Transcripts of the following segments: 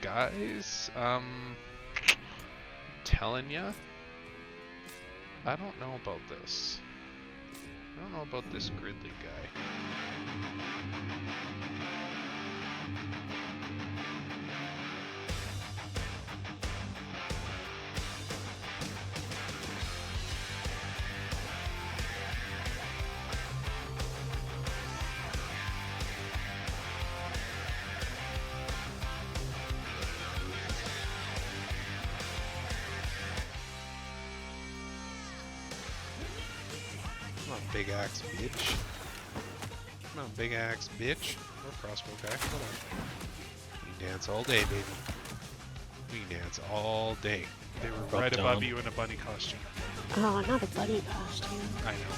Guys, telling ya, I don't know about this. I don't know about this Gridley guy. Come on, big axe, bitch. Come on, big axe, bitch. Or crossbow guy. Hold on. We can dance all day, baby. We can dance all day. They were right above you in a bunny costume. Oh, not a bunny costume. I know.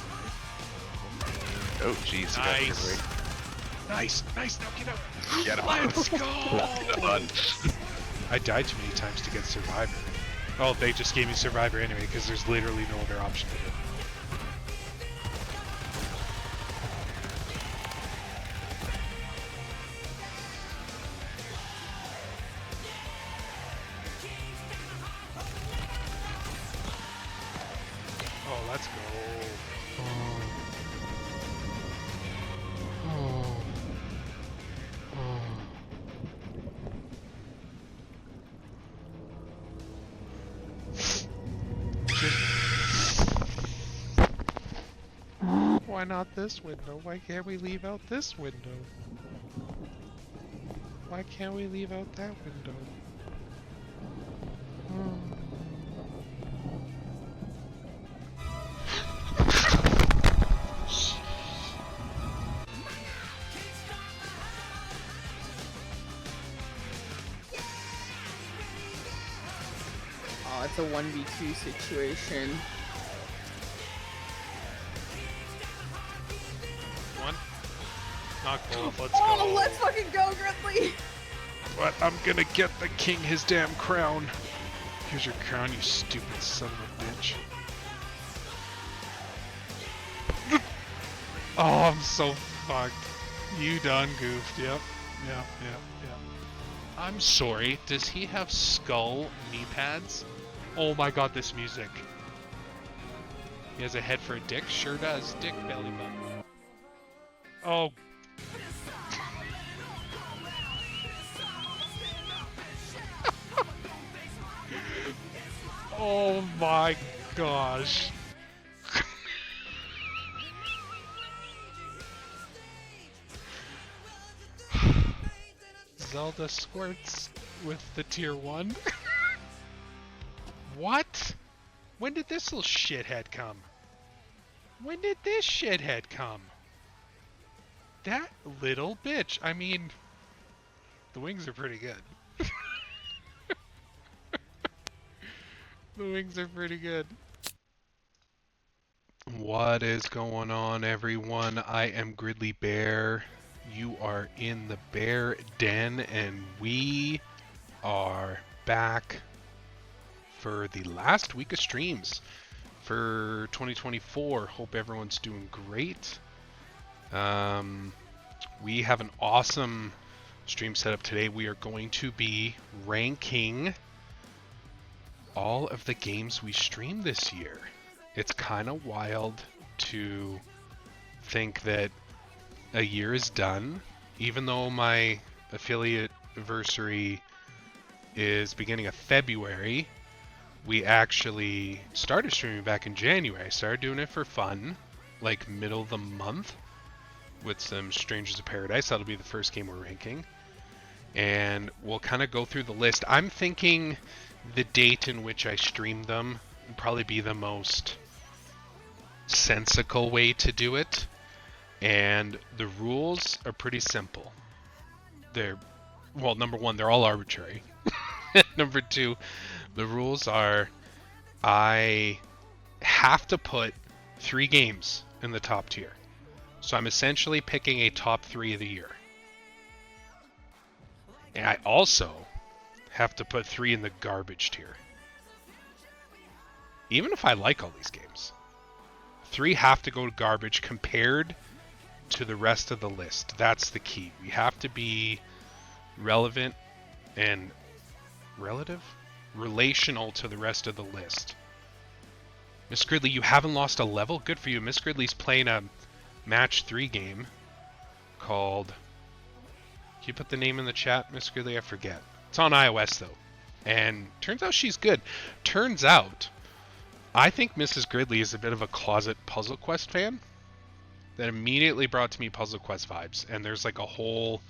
Oh, jeez. Nice. Nice. Now get out. Get him. Let's go. Get him on. I died too many times to get Survivor. Oh, they just gave me Survivor anyway because there's literally no other option to do. Oh, let's go. Why not this window? Why can't we leave out this window? Why can't we leave out that window? Oh, it's a 1v2 situation. One. Not gold. Let's Oh, go. let's fucking go, Gridley! But I'm gonna get the king his damn crown. Here's your crown, you stupid son of a bitch. Oh, I'm so fucked. You done goofed. Yep. I'm sorry. Does he have skull knee pads? Oh my god, this music. He has a head for a dick? Sure does. Dick belly button. Oh. Oh my gosh. Zelda squirts with the tier 1. What? When did this little shithead come? When did this shithead come? That little bitch. I mean, the wings are pretty good. The wings are pretty good. What is going on, everyone? I am Gridley Bear. You are in the Bear Den, and we are back for the last week of streams for 2024. Hope everyone's doing great. We have an awesome stream set up today. We are going to be ranking all of the games we streamed this year. It's kind of wild to think that a year is done, even though my affiliate anniversary is beginning of February. We actually started streaming back in January. I started doing it for fun, like middle of the month, with some Strangers of Paradise. That'll be the first game we're ranking. And we'll kind of go through the list. I'm thinking the date in which I streamed them would probably be the most sensical way to do it. And the rules are pretty simple. Well, number one, they're all arbitrary. Number two, the rules are I have to put 3 games in the top tier. So I'm essentially picking a top 3 of the year. And I also have to put 3 in the garbage tier. Even if I like all these games. 3 have to go to garbage compared to the rest of the list. That's the key. We have to be relevant and relational to the rest of the list. Miss Gridley, you haven't lost a level? Good for you. Miss Gridley's playing a match 3 game called... Can you put the name in the chat, Miss Gridley? I forget. It's on iOS, though. And turns out she's good. Turns out, I think Mrs. Gridley is a bit of a closet Puzzle Quest fan. That immediately brought to me Puzzle Quest vibes. And there's like a whole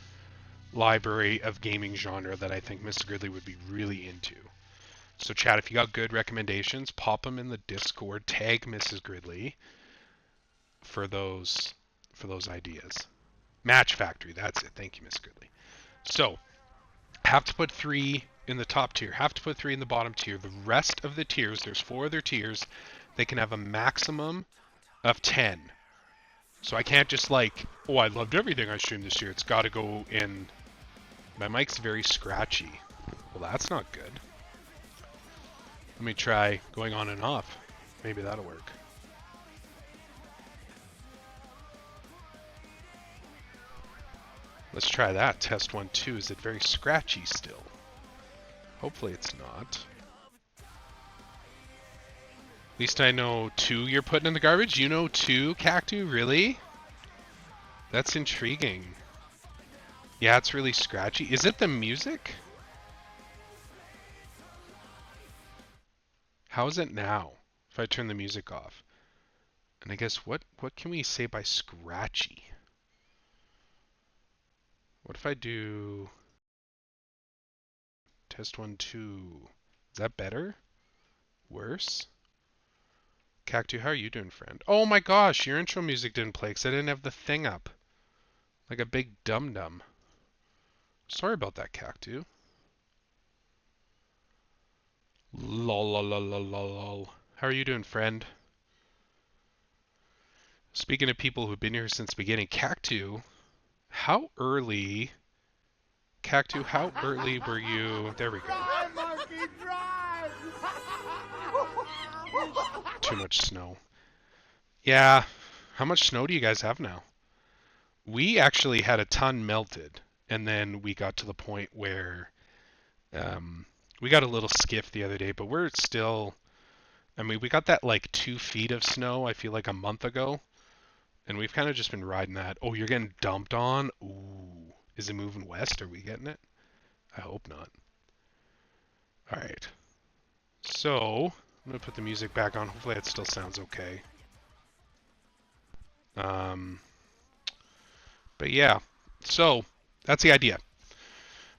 library of gaming genre that I think Mrs. Gridley would be really into. So chat, if you got good recommendations, pop them in the Discord. Tag Mrs. Gridley for those ideas. Match Factory, that's it. Thank you, Miss Gridley. So, have to put 3 in the top tier. Have to put 3 in the bottom tier. The rest of the tiers, there's 4 other tiers, they can have a maximum of 10. So I can't just like, oh, I loved everything I streamed this year. It's got to go in. My mic's very scratchy. Well, that's not good. Let me try going on and off. Maybe that'll work. Let's try that. Test 1, 2. Is it very scratchy still? Hopefully it's not. At least I know 2 you're putting in the garbage. You know 2, Cactu? Really? That's intriguing. Yeah, it's really scratchy. Is it the music? How is it now? If I turn the music off. And I guess what can we say by scratchy? What if I do test 1, 2? Is that better? Worse? Cactu, how are you doing, friend? Oh my gosh, your intro music didn't play because I didn't have the thing up. Like a big dum-dum. Sorry about that, Cactu. Lol, lol, lol, lol, lol, lol. How are you doing, friend? Speaking of people who've been here since the beginning, Cactu, how early... Cactu, how early were you... There we go. Too much snow. Yeah. How much snow do you guys have now? We actually had a ton melted, and then we got to the point where we got a little skiff the other day, but we're still... I mean, we got that like 2 feet of snow, I feel like a month ago, and we've kind of just been riding that. Oh, you're getting dumped on? Ooh. Is it moving west? Are we getting it? I hope not. All right. So, I'm going to put the music back on. Hopefully it still sounds okay. But yeah, so that's the idea.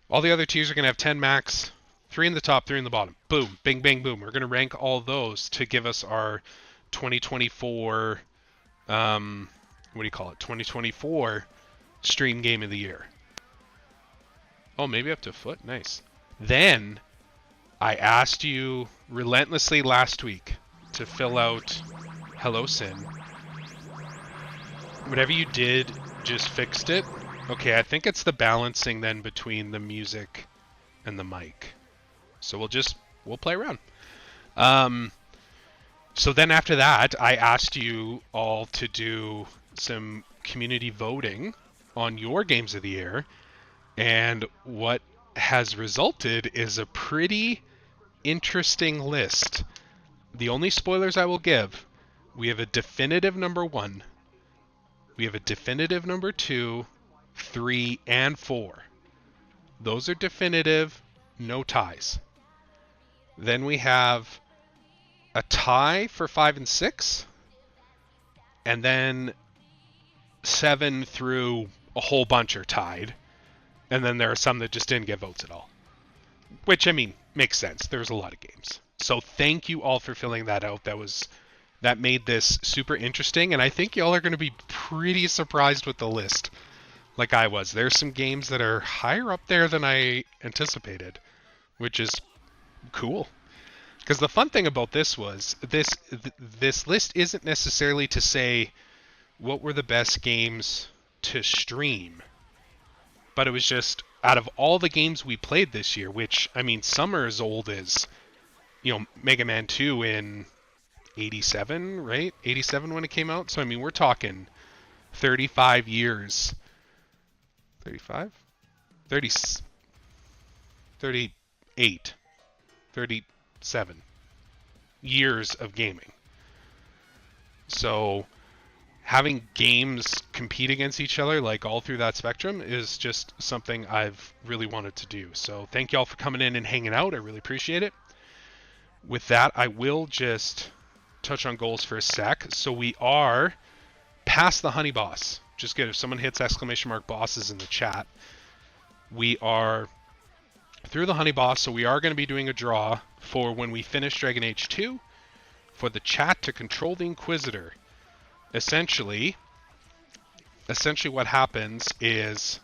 All the other tiers are going to have 10 max, 3 in the top, 3 in the bottom. Boom, bing, bang, boom. We're going to rank all those to give us our 2024, what do you call it? 2024 stream game of the year. Oh, maybe up to a foot? Nice. Then, I asked you relentlessly last week to fill out Hello Sin. Whatever you did, just fixed it. Okay, I think it's the balancing then between the music and the mic. So we'll play around. So then after that, I asked you all to do some community voting on your games of the year. And what has resulted is a pretty interesting list. The only spoilers I will give, we have a definitive number 1. We have a definitive number 2, 3, and 4. Those are definitive, no ties. Then we have a tie for 5 and 6. And then 7 through a whole bunch are tied. And then there are some that just didn't get votes at all. Which, I mean, makes sense. There's a lot of games. So thank you all for filling that out. That made this super interesting, and I think y'all are going to be pretty surprised with the list, like I was. There's some games that are higher up there than I anticipated, which is cool. Because the fun thing about this was, this list isn't necessarily to say what were the best games to stream, but it was just, out of all the games we played this year, which, I mean, some are as old as, Mega Man 2 in 87, right? 87 when it came out. So, I mean, we're talking 35 years. 35? 30. 37 years of gaming. So having games compete against each other like all through that spectrum is just something I've really wanted to do. So thank y'all for coming in and hanging out. I really appreciate it. With that, I will just touch on goals for a sec. So we are past the honey boss. Just good. If someone hits !" bosses in the chat, we are through the honey boss. So we are going to be doing a draw for when we finish Dragon Age 2 for the chat to control the Inquisitor. Essentially what happens is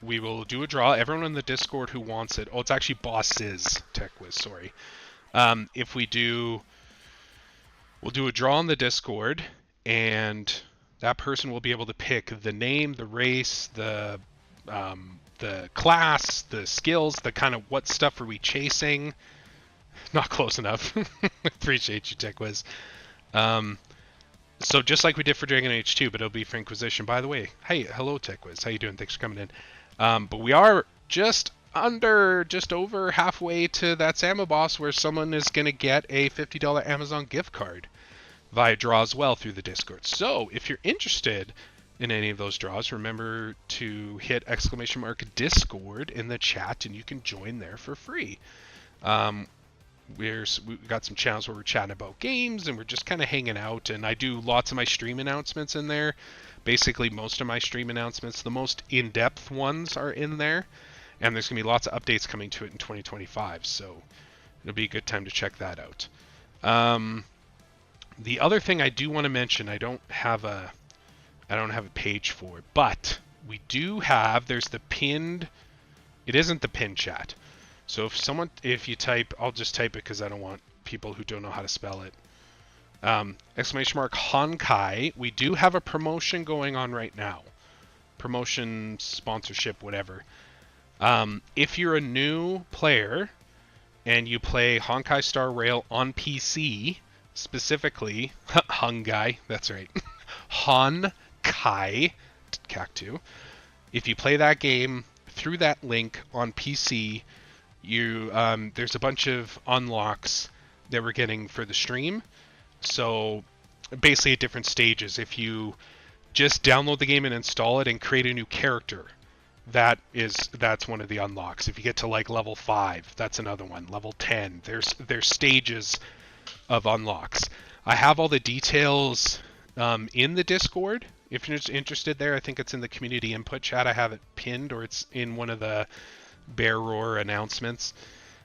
we will do a draw. Everyone in the Discord who wants it. Oh, it's actually bosses, TechWiz, sorry. We'll do a draw on the Discord, and that person will be able to pick the name, the race, the class, the skills, the kind of what stuff are we chasing. Not close enough. Appreciate you, TechWiz. So just like we did for Dragon Age 2, but it'll be for Inquisition. By the way, hey, hello, TechWiz. How you doing? Thanks for coming in. But we are just over halfway to that Sama boss where someone is going to get a $50 Amazon gift card via draw as well through the Discord. So if you're interested in any of those draws, remember to hit !Discord in the chat and you can join there for free. We've got some channels where we're chatting about games and we're just kind of hanging out, and I do lots of my stream announcements in there. Basically most of my stream announcements, the most in-depth ones, are in there, and there's going to be lots of updates coming to it in 2025, so it'll be a good time to check that out. The other thing I do want to mention, I don't have a page for it, but we do have, there's the pinned, it isn't the pinned chat. So if you type, I'll just type it because I don't want people who don't know how to spell it. !Honkai, we do have a promotion going on right now. Promotion, sponsorship, whatever. If you're a new player and you play Honkai Star Rail on PC, specifically, Hongai, that's right, Honkai, Cactu. If you play that game through that link on PC, there's a bunch of unlocks that we're getting for the stream. So basically at different stages, if you just download the game and install it and create a new character, that's one of the unlocks. If you get to like level 5, that's another one. Level 10, there's stages of unlocks. I have all the details in the Discord. If you're interested there, I think it's in the community input chat. I have it pinned, or it's in one of the Bear Roar announcements.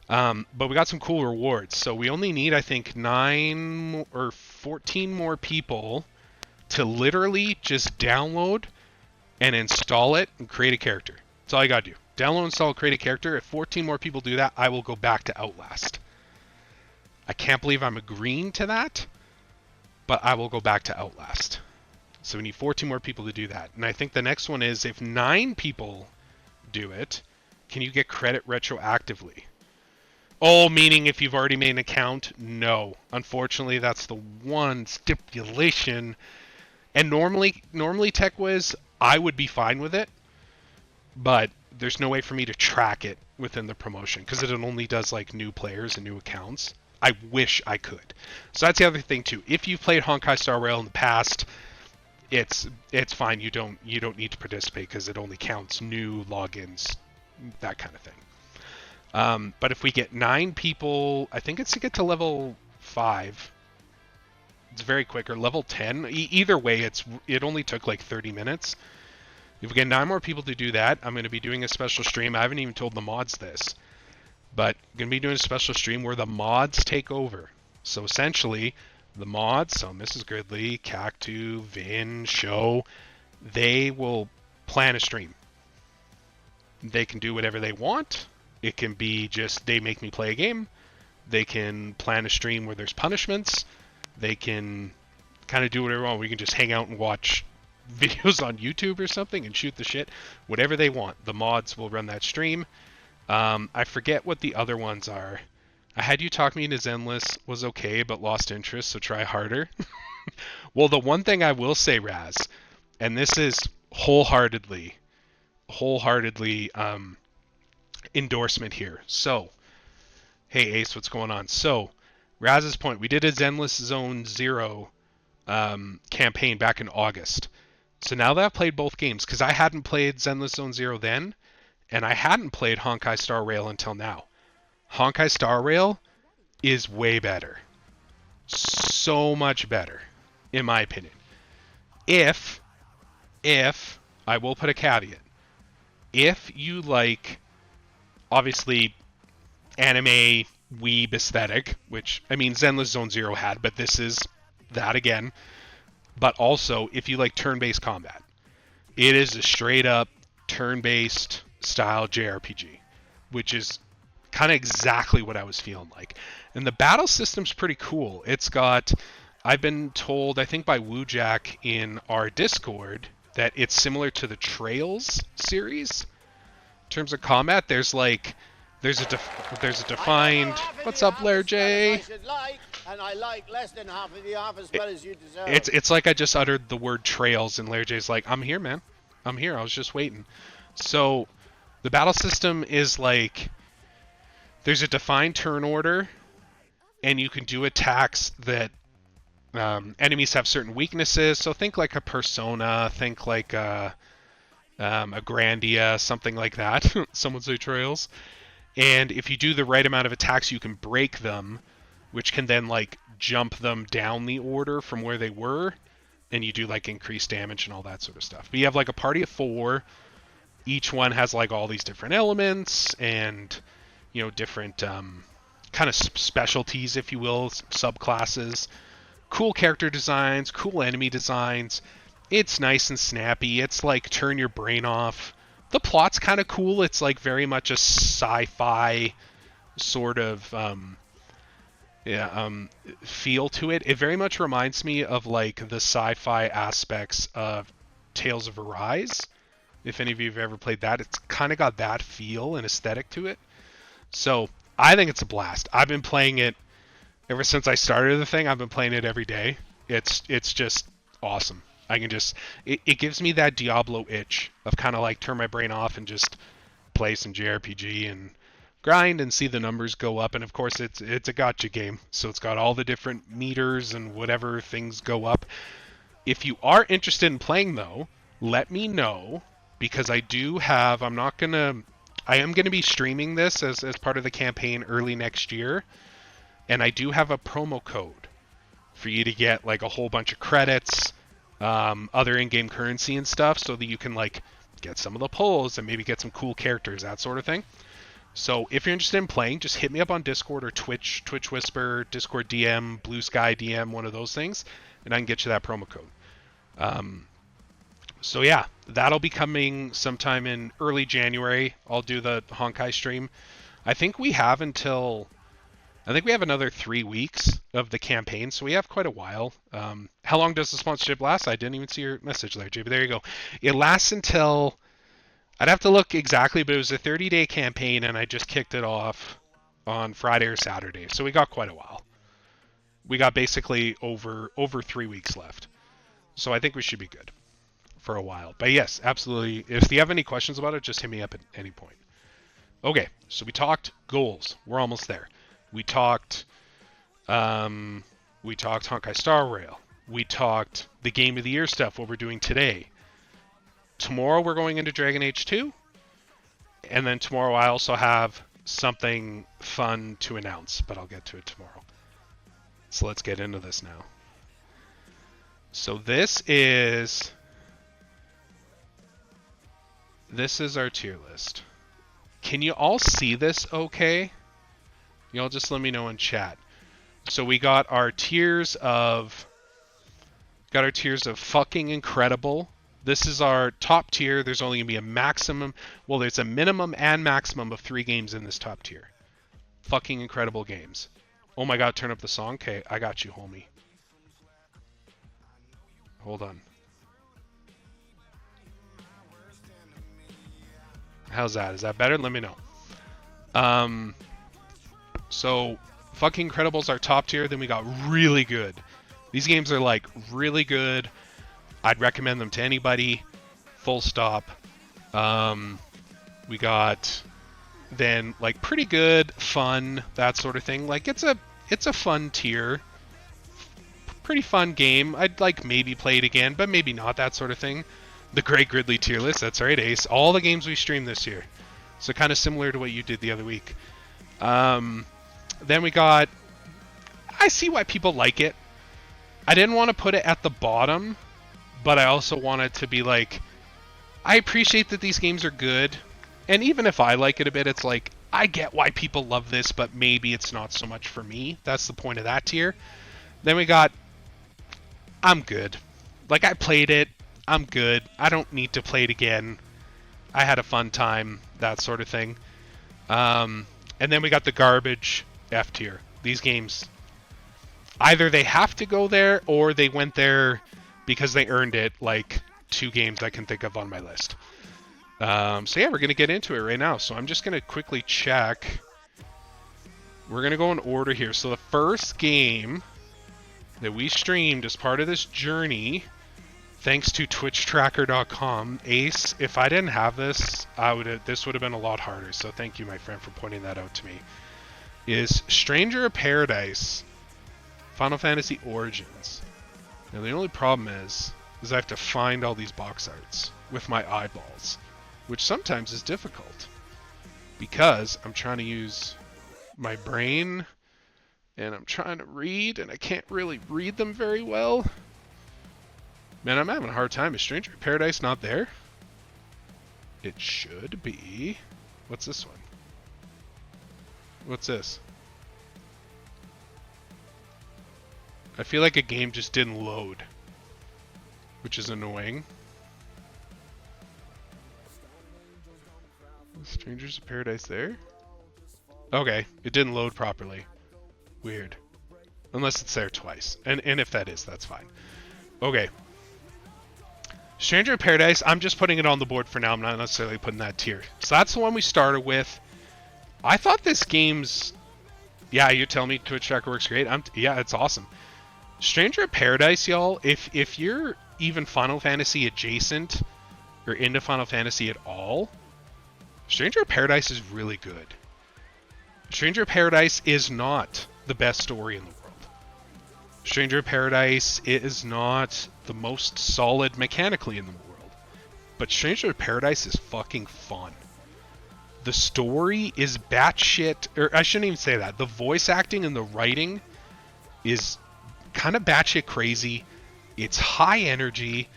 But we got some cool rewards. So we only need, I think, 9 or 14 more people to literally just download and install it and create a character. That's all you gotta do. Download, install, create a character. If 14 more people do that, I will go back to Outlast. I can't believe I'm agreeing to that, but I will go back to Outlast. So we need 14 more people to do that. And I think the next one is if 9 people do it, can you get credit retroactively? Oh, meaning if you've already made an account? No. Unfortunately, that's the one stipulation. And normally TechWiz, I would be fine with it, but there's no way for me to track it within the promotion because it only does like new players and new accounts. I wish I could. So that's the other thing too. If you've played Honkai Star Rail in the past, it's fine. You don't need to participate because it only counts new logins, that kind of thing. But if we get 9 people, I think it's to get to level 5. It's very quick, or level 10. Either way, it only took like 30 minutes. If we get 9 more people to do that, I'm going to be doing a special stream. I haven't even told the mods this, but I'm going to be doing a special stream where the mods take over. So essentially, the mods, so Mrs. Gridley, Cactu, Vin, Show, they will plan a stream. They can do whatever they want. It can be just they make me play a game. They can plan a stream where there's punishments. They can kind of do whatever they want. We can just hang out and watch videos on YouTube or something and shoot the shit. Whatever they want. The mods will run that stream. I forget what the other ones are. I had you talk me into Zenless was okay, but lost interest, so try harder. Well, the one thing I will say, Raz, and this is wholeheartedly endorsement here. So, Hey Ace, what's going on? So, Raz's point, we did a Zenless Zone Zero campaign back in August. So now that I've played both games, because I hadn't played Zenless Zone Zero then, and I hadn't played Honkai Star Rail until now. Honkai Star Rail is way better. So much better, in my opinion. If I will put a caveat, if you like, obviously, anime weeb aesthetic, which, I mean, Zenless Zone Zero had, but this is that again. But also, if you like turn-based combat, it is a straight-up turn-based style JRPG, which is kind of exactly what I was feeling like. And the battle system's pretty cool. It's got, I've been told, I think by Woojack in our Discord, that it's similar to the Trails series. In terms of combat, there's a defined. What's up, Blair J? And I like less than half of the half as well as you deserve. It's like I just uttered the word Trails, and Blair J's like, I'm here, man. I'm here. I was just waiting. So, the battle system is like, there's a defined turn order, and you can do attacks that enemies have certain weaknesses. So think like a Persona, think like a Grandia, something like that. Some would say Trails. And if you do the right amount of attacks, you can break them, which can then like jump them down the order from where they were, and you do like increased damage and all that sort of stuff. But you have like a party of 4. Each one has like all these different elements and, you know, different kind of specialties, if you will, subclasses. Cool character designs, cool enemy designs. It's nice and snappy. It's like turn your brain off. The plot's kind of cool. It's like very much a sci-fi sort of feel to it. It very much reminds me of like the sci-fi aspects of Tales of Arise. If any of you have ever played that, it's kind of got that feel and aesthetic to it. So I think it's a blast. I've been playing it ever since I started the thing. I've been playing it every day. It's just awesome. I can just it gives me that Diablo itch of kind of like turn my brain off and just play some JRPG and grind and see the numbers go up. And of course it's a gacha game, so it's got all the different meters and whatever things go up. If you are interested in playing though, let me know, because I am gonna be streaming this as part of the campaign early next year, and I do have a promo code for you to get like a whole bunch of credits, other in-game currency and stuff, so that you can like get some of the pulls and maybe get some cool characters, that sort of thing. So if you're interested in playing, just hit me up on Discord or Twitch Whisper, Discord DM, Blue Sky DM, one of those things, and I can get you that promo code. So yeah, that'll be coming sometime in early January. I'll do the Honkai stream. I think we have another 3 weeks of the campaign, so we have quite a while. How long does the sponsorship last? I didn't even see your message there, Jay, but there you go. It lasts until, I'd have to look exactly, but it was a 30-day campaign, and I just kicked it off on Friday or Saturday, so we got quite a while. We got basically over 3 weeks left, so I think we should be good for a while. But yes, absolutely. If you have any questions about it, just hit me up at any point. Okay, so we talked goals. We're almost there. We talked Honkai Star Rail. We talked the Game of the Year stuff, what we're doing today. Tomorrow we're going into Dragon Age 2. And then tomorrow I also have something fun to announce, but I'll get to it tomorrow. So let's get into this now. So this is our tier list. Can you all see this okay? Y'all just let me know in chat. So we got our tiers of fucking incredible. This is our top tier. There's only going to be a maximum, well, there's a minimum and maximum of 3 games in this top tier. Fucking incredible games. Oh my god, turn up the song. Okay, I got you, homie. Hold on. How's that? Is that better? Let me know. So, fucking Incredibles are top tier. Then we got really good. These games are like really good. I'd recommend them to anybody. Full stop. We got then like pretty good, fun, that sort of thing. Like it's a fun tier. Pretty fun game. I'd like maybe play it again, but maybe not, that sort of thing. The Greg Gridley tier list, that's right, Ace. All the games we streamed this year. So kind of similar to what you did the other week. Then we got... I see why people like it. I didn't want to put it at the bottom, but I also wanted to be like, I appreciate that these games are good. And even if I like it a bit, it's like, I get why people love this, but maybe it's not so much for me. That's the point of that tier. Then we got... I'm good. Like, I played it. I'm good. I don't need to play it again. I had a fun time. That sort of thing. And then we got the garbage F tier. These games, either they have to go there, or they went there because they earned it, like 2 games I can think of on my list. So yeah, we're going to get into it right now. So I'm just going to quickly check. We're going to go in order here. So the first game that we streamed as part of this journey, thanks to twitchtracker.com. Ace, if I didn't have this, this would have been a lot harder. So thank you, my friend, for pointing that out to me. Is Stranger of Paradise Final Fantasy Origins. Now the only problem is I have to find all these box arts with my eyeballs, which sometimes is difficult because I'm trying to use my brain and I'm trying to read, and I can't really read them very well. Man, I'm having a hard time. Is Stranger of Paradise not there? It should be. What's this one? What's this? I feel like a game just didn't load, which is annoying. Strangers of Paradise there? Okay, it didn't load properly. Weird. Unless it's there twice. And if that is, that's fine. Okay. Stranger of Paradise, I'm just putting it on the board for now. I'm not necessarily putting that tier. So that's the one we started with. I thought this game's... Yeah, you're telling me Twitch Tracker works great? Yeah, it's awesome. Stranger of Paradise, y'all, if you're even Final Fantasy adjacent or into Final Fantasy at all, Stranger of Paradise is really good. Stranger of Paradise is not the best story in the world. Stranger of Paradise is not the most solid mechanically in the world. But Stranger of Paradise is fucking fun. The story is batshit, or I shouldn't even say that. The voice acting and the writing is kind of batshit crazy. It's high energy.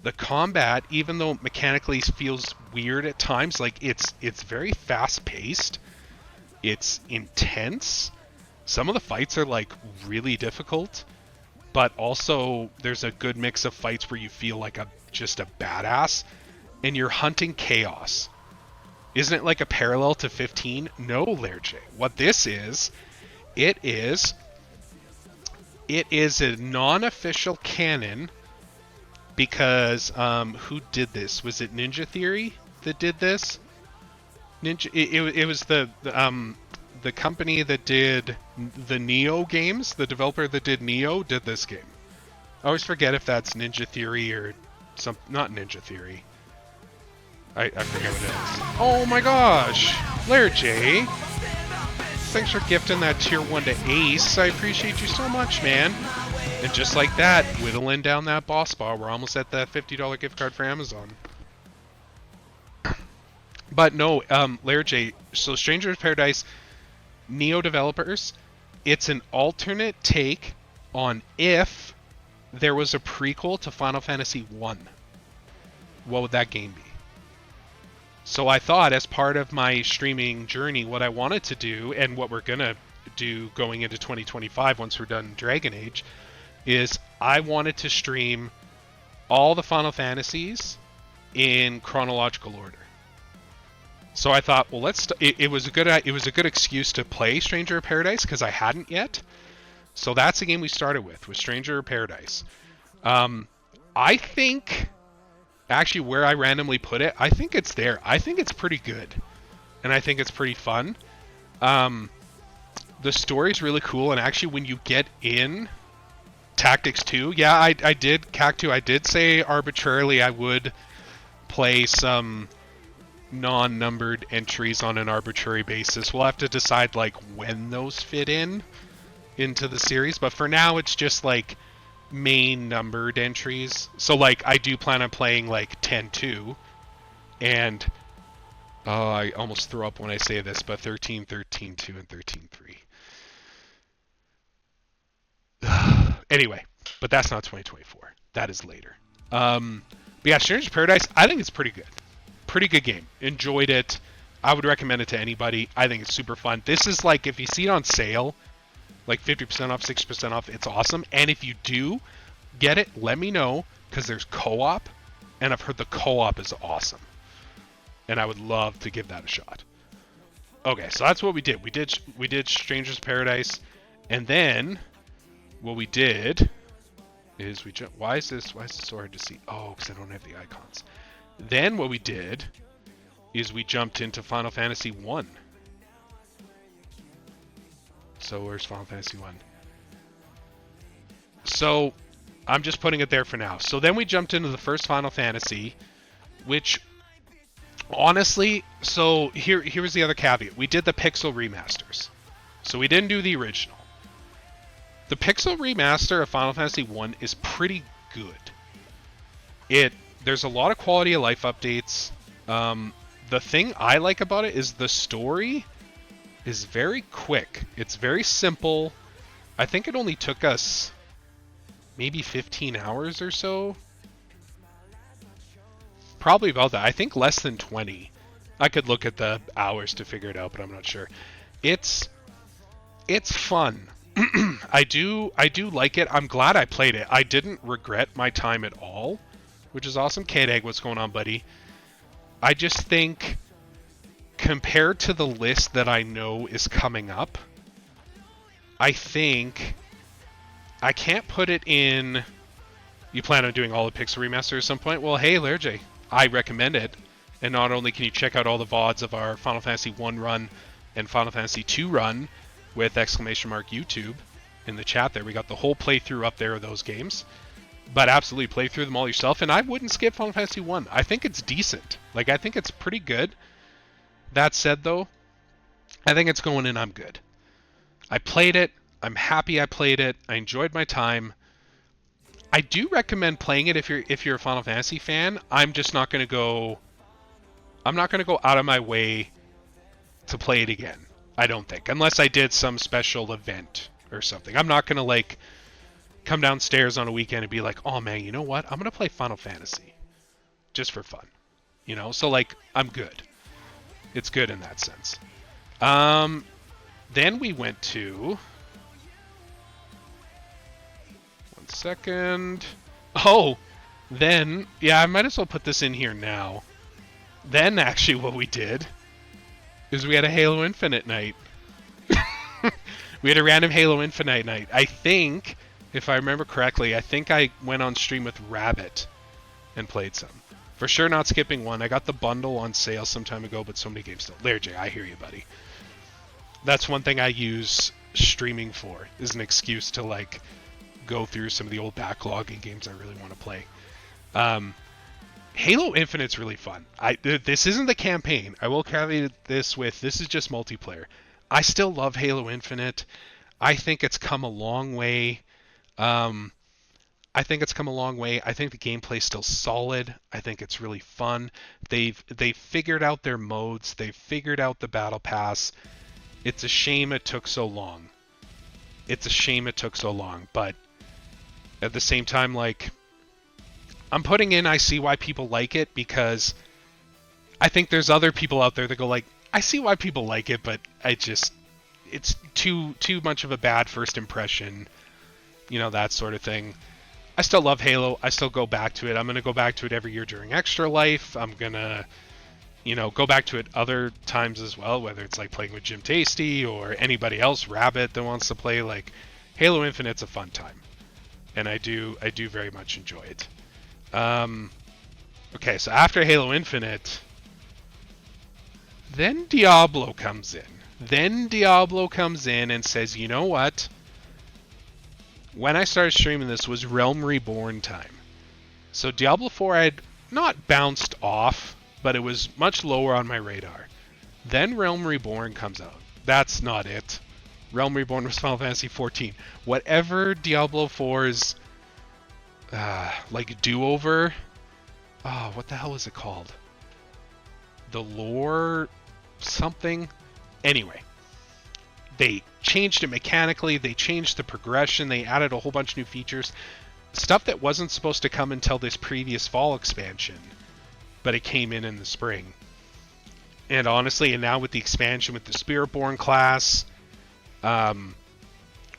The combat, even though mechanically feels weird at times, like it's very fast paced. It's intense. Some of the fights are like really difficult, but also there's a good mix of fights where you feel like just a badass, and you're hunting chaos. Isn't it like a parallel to 15? No, Lerche. What this is, it is a non-official canon because who did this? Was it Ninja Theory that did this? It was the company that did the Neo games, the developer that did Neo did this game. I always forget if that's Ninja Theory or not Ninja Theory. I forget what it is. Oh my gosh! Blair J! Thanks for gifting that tier 1 to Ace. I appreciate you so much, man. And just like that, whittling down that boss bar, we're almost at that $50 gift card for Amazon. But no, Lair J, so Stranger of Paradise, Neo developers, it's an alternate take on if there was a prequel to Final Fantasy 1. What would that game be? So I thought, as part of my streaming journey, what I wanted to do, and what we're going to do going into 2025 once we're done Dragon Age, is I wanted to stream all the Final Fantasies in chronological order. So I thought, well, it was a good excuse to play Stranger of Paradise because I hadn't yet. So that's the game we started with Stranger of Paradise. I think, actually, where I randomly put it, I think it's there. I think it's pretty good, and I think it's pretty fun. The story's really cool, and actually, when you get in Tactics 2, yeah, I did CAC 2. I did say arbitrarily I would play some non-numbered entries on an arbitrary basis. We'll have to decide like when those fit into the series, but for now it's just like main numbered entries. So like I do plan on playing like 10-2 and I almost throw up when I say this, but 13, 13, 2, and 13, 3. Anyway, but that's not 2024. That is later. But yeah, Stranger's Paradise, I think it's pretty good. Pretty good game. Enjoyed it. I would recommend it to anybody. I think it's super fun. This is like, if you see it on sale, like 50% off, 60% off, it's awesome. And if you do get it, let me know, because there's co-op, and I've heard the co-op is awesome. And I would love to give that a shot. Okay, so that's what we did. We did Stranger's Paradise, and then what we did is we jumped. Why is this so hard to see? Oh, because I don't have the icons. Then what we did is we jumped into Final Fantasy 1. So where's Final Fantasy 1? So I'm just putting it there for now. So then we jumped into the first Final Fantasy, which honestly, so here's the other caveat. We did the pixel remasters. So we didn't do the original. The pixel remaster of Final Fantasy 1 is pretty good. There's a lot of quality of life updates. The thing I like about it is the story is very quick. It's very simple. I think it only took us maybe 15 hours or so. Probably about that. I think less than 20. I could look at the hours to figure it out, but I'm not sure. It's fun. I do like it. I'm glad I played it. I didn't regret my time at all, which is awesome. K-Dag, what's going on, buddy? I just think compared to the list that I know is coming up, I think I can't put it in. You plan on doing all the Pixel Remaster at some point? Well, hey, Lerj, I recommend it. And not only can you check out all the VODs of our Final Fantasy 1 run and Final Fantasy 2 run with ! YouTube in the chat there. We got the whole playthrough up there of those games. But absolutely play through them all yourself. And I wouldn't skip Final Fantasy 1. I think it's decent. Like, I think it's pretty good. That said, though, I think it's going in. I'm good. I played it. I'm happy I played it. I enjoyed my time. I do recommend playing it if you're a Final Fantasy fan. I'm just not going to go. I'm not going to go out of my way to play it again. I don't think, unless I did some special event or something. I'm not going to like come downstairs on a weekend and be like, oh man, you know what? I'm going to play Final Fantasy just for fun. You know, so like I'm good. It's good in that sense. Then we went to. One second. Oh, then yeah, I might as well put this in here now. Then actually, what we did is we had a Halo Infinite night. We had a random Halo Infinite night. I think, if I remember correctly, I think I went on stream with Rabbit and played some. For sure not skipping one. I got the bundle on sale some time ago, but so many games still. Lerj, I hear you, buddy. That's one thing I use streaming for, is an excuse to like go through some of the old backlog and games I really want to play. Halo Infinite's really fun. This isn't the campaign. I will caveat this with, this is just multiplayer. I still love Halo Infinite. I think it's come a long way. I think it's come a long way. I think the gameplay's still solid. I think it's really fun. They've figured out their modes. They've figured out the battle pass. It's a shame it took so long. But at the same time, like, I'm putting in I see why people like it, because I think there's other people out there that go like, I see why people like it, but it's too much of a bad first impression, you know, that sort of thing. I still love Halo. I still go back to it. I'm going to go back to it every year during Extra Life. I'm going to, you know, go back to it other times as well, whether it's like playing with Jim Tasty or anybody else, Rabbit, that wants to play. Like, Halo Infinite's a fun time, and I do very much enjoy it. Okay, so after Halo Infinite, then Diablo comes in. And says, you know what? When I started streaming this was Realm Reborn time. So Diablo 4 I had not bounced off, but it was much lower on my radar. Then Realm Reborn comes out. That's not it. Realm Reborn was Final Fantasy 14. Whatever Diablo 4's like do-over. Oh, what the hell is it called? The lore something. Anyway, they changed it mechanically. They changed the progression. They added a whole bunch of new features. Stuff that wasn't supposed to come until this previous fall expansion, but it came in the spring. And honestly, and now with the expansion with the Spiritborn class, with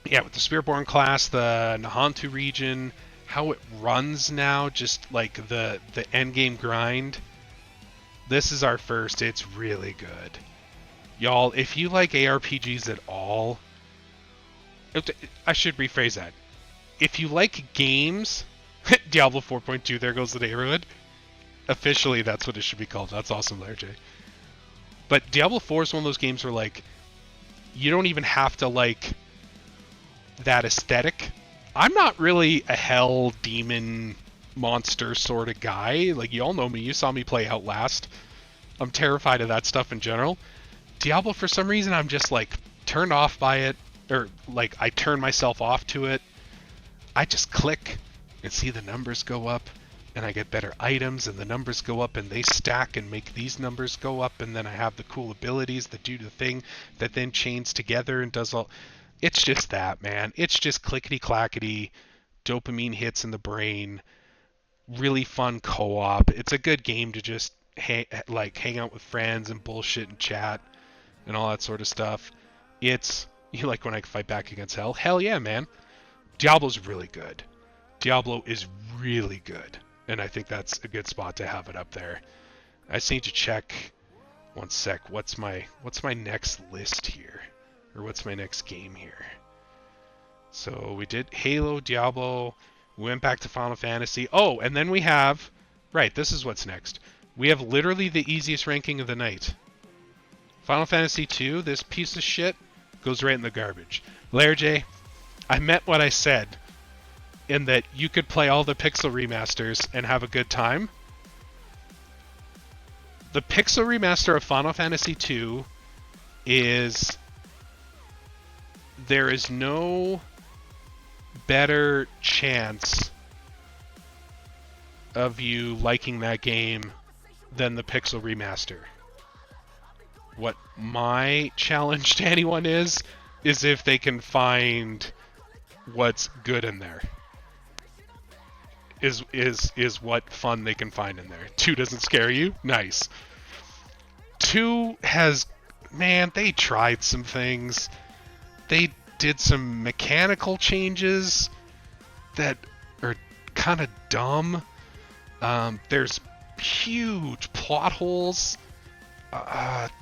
the Spiritborn class, the Nahantu region, how it runs now, just like the end game grind. This is our first. It's really good. Y'all, if you like ARPGs at all, I should rephrase that. If you like games, Diablo 4.2, there goes the neighborhood. Officially, that's what it should be called. That's awesome there, Jay. But Diablo 4 is one of those games where, like, you don't even have to like that aesthetic. I'm not really a hell demon monster sort of guy. Like, you all know me. You saw me play Outlast. I'm terrified of that stuff in general. Diablo, for some reason, I'm just like turned off by it, or like I turn myself off to it. I just click and see the numbers go up, and I get better items, and the numbers go up, and they stack and make these numbers go up, and then I have the cool abilities that do the thing that then chains together and does all. It's just that, man. It's just clickety-clackety, dopamine hits in the brain, really fun co-op. It's a good game to just hang out with friends and bullshit and chat and all that sort of stuff. It's, you like when I fight back against hell? Hell yeah, man. Diablo's really good. Diablo is really good. And I think that's a good spot to have it up there. I just need to check. One sec. What's my next list here? Or what's my next game here? So we did Halo, Diablo. We went back to Final Fantasy. Oh, and then we have... Right, this is what's next. We have literally the easiest ranking of the night. Final Fantasy 2, this piece of shit, goes right in the garbage. Lair J, I meant what I said. In that you could play all the Pixel remasters and have a good time. The Pixel remaster of Final Fantasy II is... There is no better chance of you liking that game than the Pixel remaster. What my challenge to anyone is if they can find what's good in there. Is what fun they can find in there. 2 doesn't scare you? Nice. 2 has... Man, they tried some things. They did some mechanical changes that are kind of dumb. There's huge plot holes.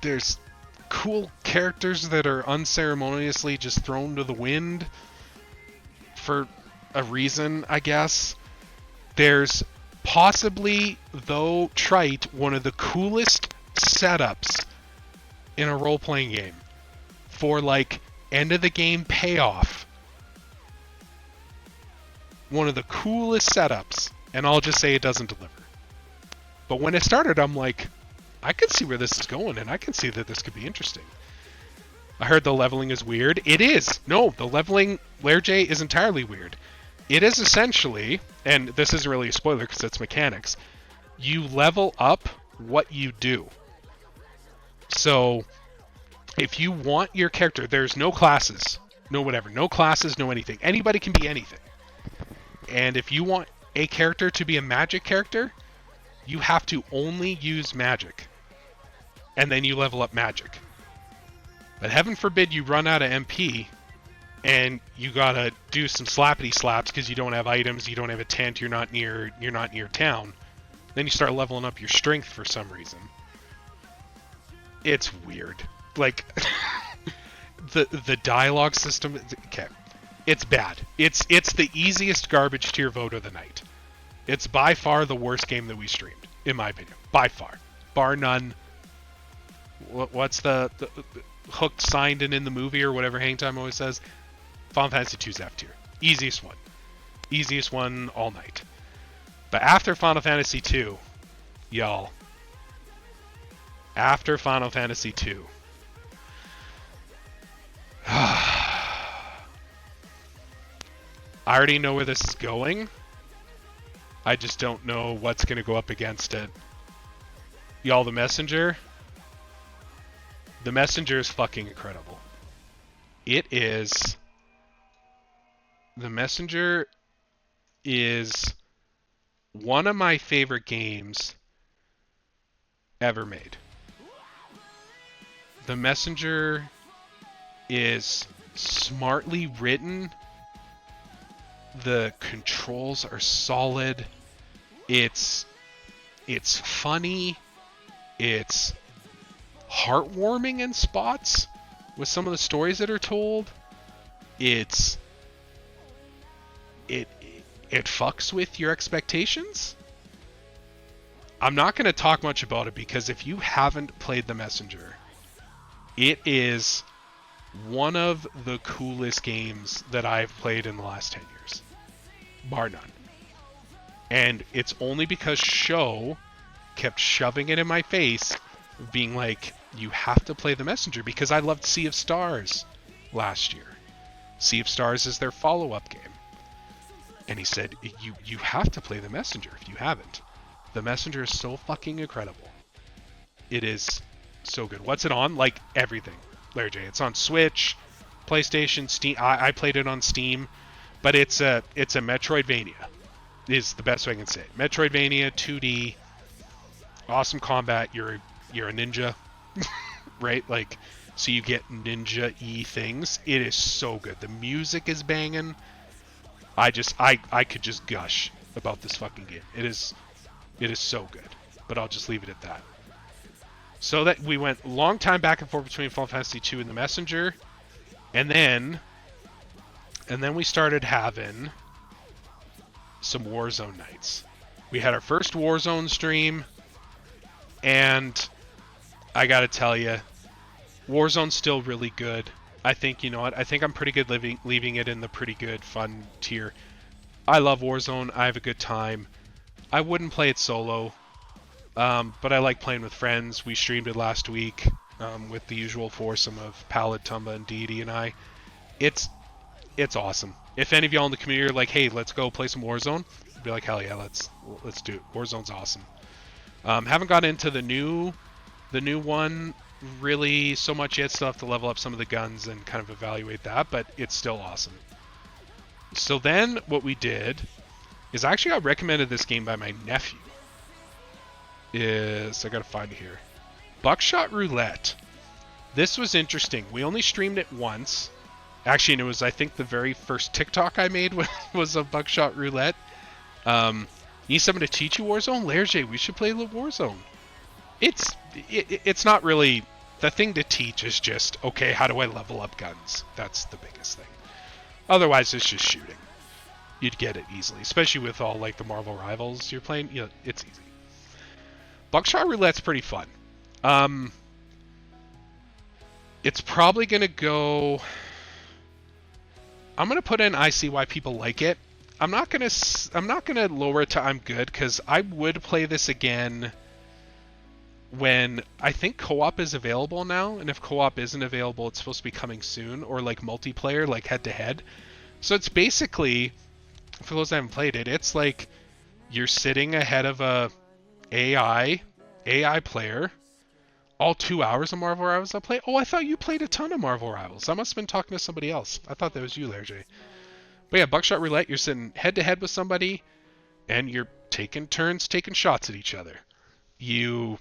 There's cool characters that are unceremoniously just thrown to the wind for a reason, I guess. There's possibly, though trite, one of the coolest setups in a role-playing game for, like, end-of-the-game payoff. One of the coolest setups, and I'll just say it doesn't deliver. But when it started, I'm like, I can see where this is going, and I can see that this could be interesting. I heard the leveling is weird. It is! No, the leveling, Lair J, is entirely weird. It is essentially, and this isn't really a spoiler because it's mechanics, you level up what you do. So, if you want your character, there's no classes, no whatever, no classes, no anything. Anybody can be anything. And if you want a character to be a magic character, you have to only use magic. And then you level up magic. But heaven forbid you run out of MP, and you gotta do some slappity slaps because you don't have items, you don't have a tent, you're not near town. Then you start leveling up your strength for some reason. It's weird. Like the dialogue system. Okay, it's bad. It's the easiest garbage tier vote of the night. It's by far the worst game that we streamed, in my opinion. By far, bar none. What's the hooked, signed, and in the movie or whatever Hangtime always says? Final Fantasy II's F tier. Easiest one. Easiest one all night. But after Final Fantasy II, y'all, after Final Fantasy II. I already know where this is going. I just don't know what's going to go up against it. Y'all, the Messenger. The Messenger is fucking incredible. It is... The Messenger is one of my favorite games ever made. The Messenger is smartly written. The controls are solid. It's funny. It's heartwarming in spots with some of the stories that are told. It fucks with your expectations. I'm not going to talk much about it because if you haven't played The Messenger, it is one of the coolest games that I've played in the last 10 years. Bar none. And it's only because Sho kept shoving it in my face, being like, you have to play The Messenger, because I loved Sea of Stars last year. Sea of Stars is their follow-up game. And he said, you have to play The Messenger if you haven't. The Messenger is so fucking incredible. It is so good. What's it on? Like, everything. Larry J. It's on Switch, PlayStation, Steam. I played it on Steam, but it's a Metroidvania. Is the best way I can say it. Metroidvania, 2D, awesome combat. You're a ninja, right? Like, so you get ninja-y things. It is so good. The music is banging. I could just gush about this fucking game. It is so good. But I'll just leave it at that. So that we went long time back and forth between Final Fantasy II and The Messenger, and then we started having some Warzone nights. We had our first Warzone stream, and I gotta tell you, Warzone's still really good. I think, you know what? I think I'm pretty good leaving it in the pretty good fun tier. I love Warzone. I have a good time. I wouldn't play it solo. But I like playing with friends. We streamed it last week with the usual foursome of Palad, Tumba, and Deity and I. It's awesome. If any of y'all in the community are like, hey, let's go play some Warzone, I'd be like, hell yeah, let's do it. Warzone's awesome. Haven't got into the new one really so much yet. Still have to level up some of the guns and kind of evaluate that, but it's still awesome. So then what we did is I actually got recommended this game by my nephew. I gotta find it here. Buckshot Roulette. This was interesting. We only streamed it once. Actually, and it was, I think, the very first TikTok I made was of Buckshot Roulette. Need someone to teach you Warzone? Lerge, we should play Warzone. It's not really... The thing to teach is just, okay, how do I level up guns? That's the biggest thing. Otherwise, it's just shooting. You'd get it easily. Especially with all, like, the Marvel Rivals you're playing. You know, it's easy. Buckshot Roulette's pretty fun. It's probably going to go... I'm going to put in I see why people like it. I'm not going to lower it to I'm good, because I would play this again when I think co-op is available now, and if co-op isn't available, it's supposed to be coming soon, or like multiplayer, like head-to-head. So it's basically, for those that haven't played it, it's like you're sitting ahead of a AI player. All 2 hours of Marvel Rivals I play? Oh, I thought you played a ton of Marvel Rivals. I must have been talking to somebody else. I thought that was you, Lerge. But yeah, Buckshot Roulette, you're sitting head-to-head with somebody, and you're taking turns taking shots at each other. You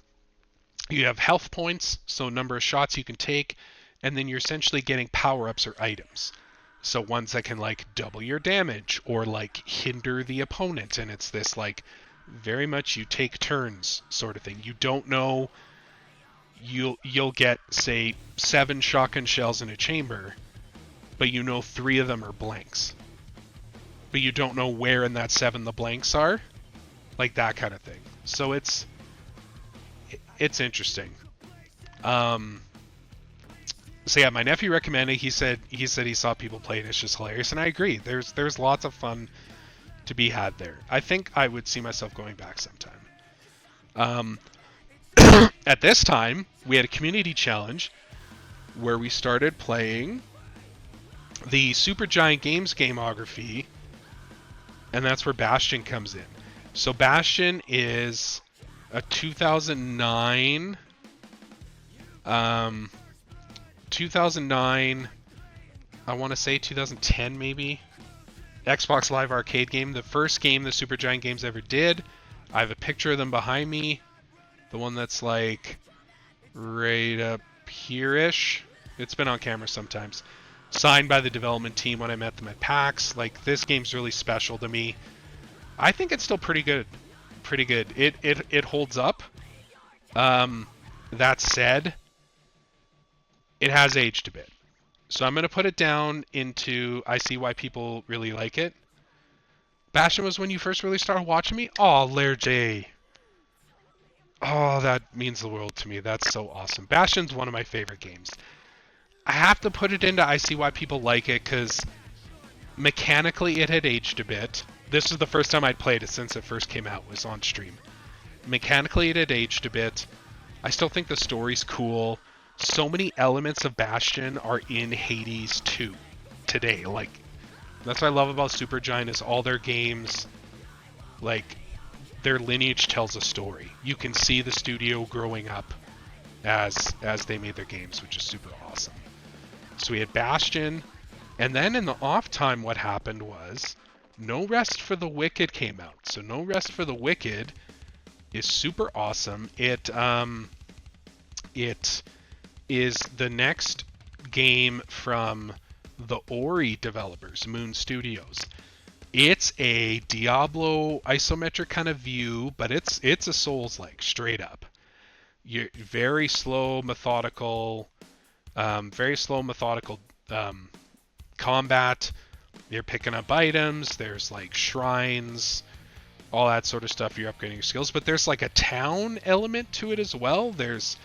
have health points, so number of shots you can take, and then you're essentially getting power-ups or items. So ones that can, like, double your damage, or, like, hinder the opponent, and it's this, like, very much you take turns sort of thing. You don't know... You'll get, say, 7 shotgun shells in a chamber, but you know 3 of them are blanks. But you don't know where in that 7 the blanks are. Like that kind of thing. So it's interesting. So yeah, my nephew recommended. He said he saw people play it. It's just hilarious, and I agree. There's lots of fun to be had there. I think I would see myself going back sometime. at this time, we had a community challenge where we started playing the Supergiant Games gamography, and that's where Bastion comes in. So Bastion is a 2009, 2009, I want to say 2010 maybe, Xbox Live Arcade game. The first game the Supergiant Games ever did. I have a picture of them behind me. The one that's like right up here-ish. It's been on camera sometimes. Signed by the development team when I met them at PAX. Like, this game's really special to me. I think it's still pretty good. Pretty good. It holds up. That said, it has aged a bit. So I'm going to put it down into I see why people really like it. Bastion was when you first really started watching me? Oh, Lair J. Oh, that means the world to me. That's so awesome. Bastion's one of my favorite games. I have to put it into I see why people like it because mechanically it had aged a bit. This is the first time I'd played it since it first came out, was on stream. Mechanically it had aged a bit. I still think the story's cool. So many elements of Bastion are in Hades 2 today. Like, that's what I love about Supergiant is all their games, like, their lineage tells a story. You can see the studio growing up as they made their games, which is super awesome. So we had Bastion, and then in the off time what happened was No Rest for the Wicked came out. So No Rest for the Wicked is super awesome. It is the next game from the Ori developers, Moon Studios. It's a Diablo isometric kind of view, but it's a Souls-like, straight up. You're very slow, methodical combat. You're picking up items. There's like shrines, all that sort of stuff. You're upgrading your skills, but there's like a town element to it as well. There's,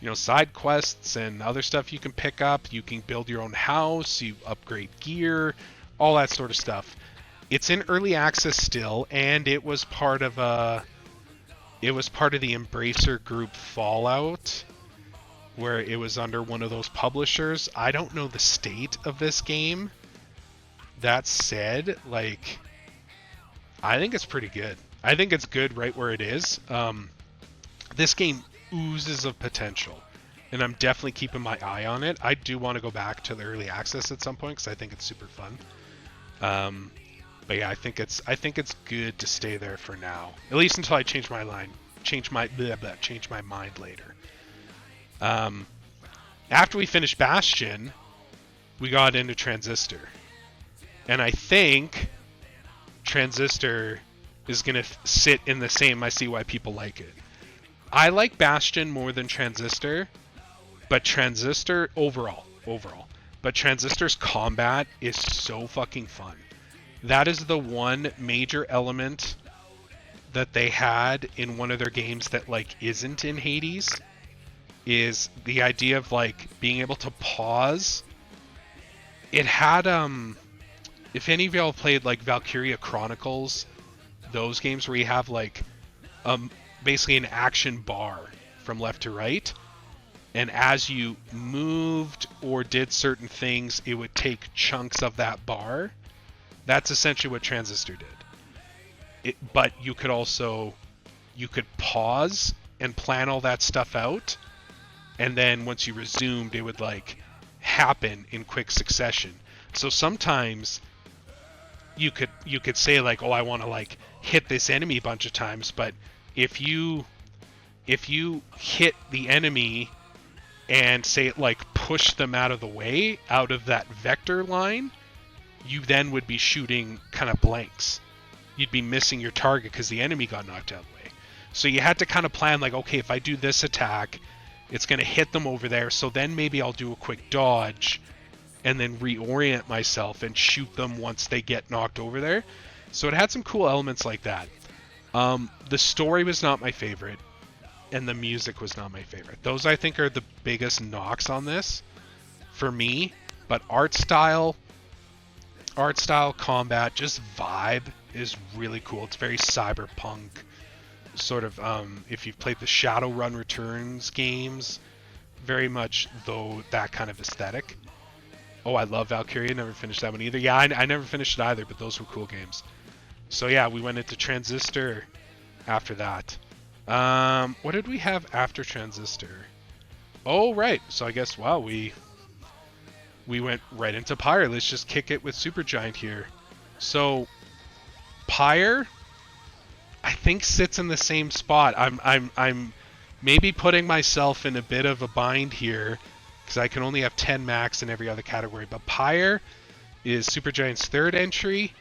you know, side quests and other stuff you can pick up. You can build your own house. You upgrade gear, all that sort of stuff. It's in early access still, and it was part of the Embracer Group Fallout, where it was under one of those publishers. I don't know the state of this game. That said, like, I think it's pretty good. I think it's good right where it is. This game oozes of potential, and I'm definitely keeping my eye on it. I do want to go back to the early access at some point because I think it's super fun. But yeah, I think it's good to stay there for now, at least until I change my mind later. After we finished Bastion, we got into Transistor, and I think Transistor is gonna sit in the same. I see why people like it. I like Bastion more than Transistor, but Transistor overall. But Transistor's combat is so fucking fun. That is the one major element that they had in one of their games that like isn't in Hades, is the idea of like being able to pause. It had if any of y'all played like Valkyria Chronicles, those games where you have like basically an action bar from left to right, and as you moved or did certain things, it would take chunks of that bar. That's essentially what Transistor did. But you could pause and plan all that stuff out, and then once you resumed, it would like happen in quick succession. So sometimes you could say like, oh, I want to like hit this enemy a bunch of times, but if you hit the enemy and say like push them out of the way, out of that vector line, you then would be shooting kind of blanks. You'd be missing your target because the enemy got knocked out of the way. So you had to kind of plan like, okay, if I do this attack, it's going to hit them over there, so then maybe I'll do a quick dodge and then reorient myself and shoot them once they get knocked over there. So it had some cool elements like that. The story was not my favorite, and the music was not my favorite. Those, I think, are the biggest knocks on this for me. But art style, combat, just vibe is really cool. It's very cyberpunk, sort of if you've played the Shadowrun Returns games, very much though that kind of aesthetic. Oh, I love Valkyria. Never finished that one either. Yeah, I never finished it either, but those were cool games. So yeah, we went into Transistor after that. What did we have after Transistor? Oh, right. So I guess, wow, we went right into Pyre. Let's just kick it with Supergiant here. So Pyre, I think, sits in the same spot. I'm maybe putting myself in a bit of a bind here because I can only have 10 max in every other category. But Pyre is Supergiant's third entry.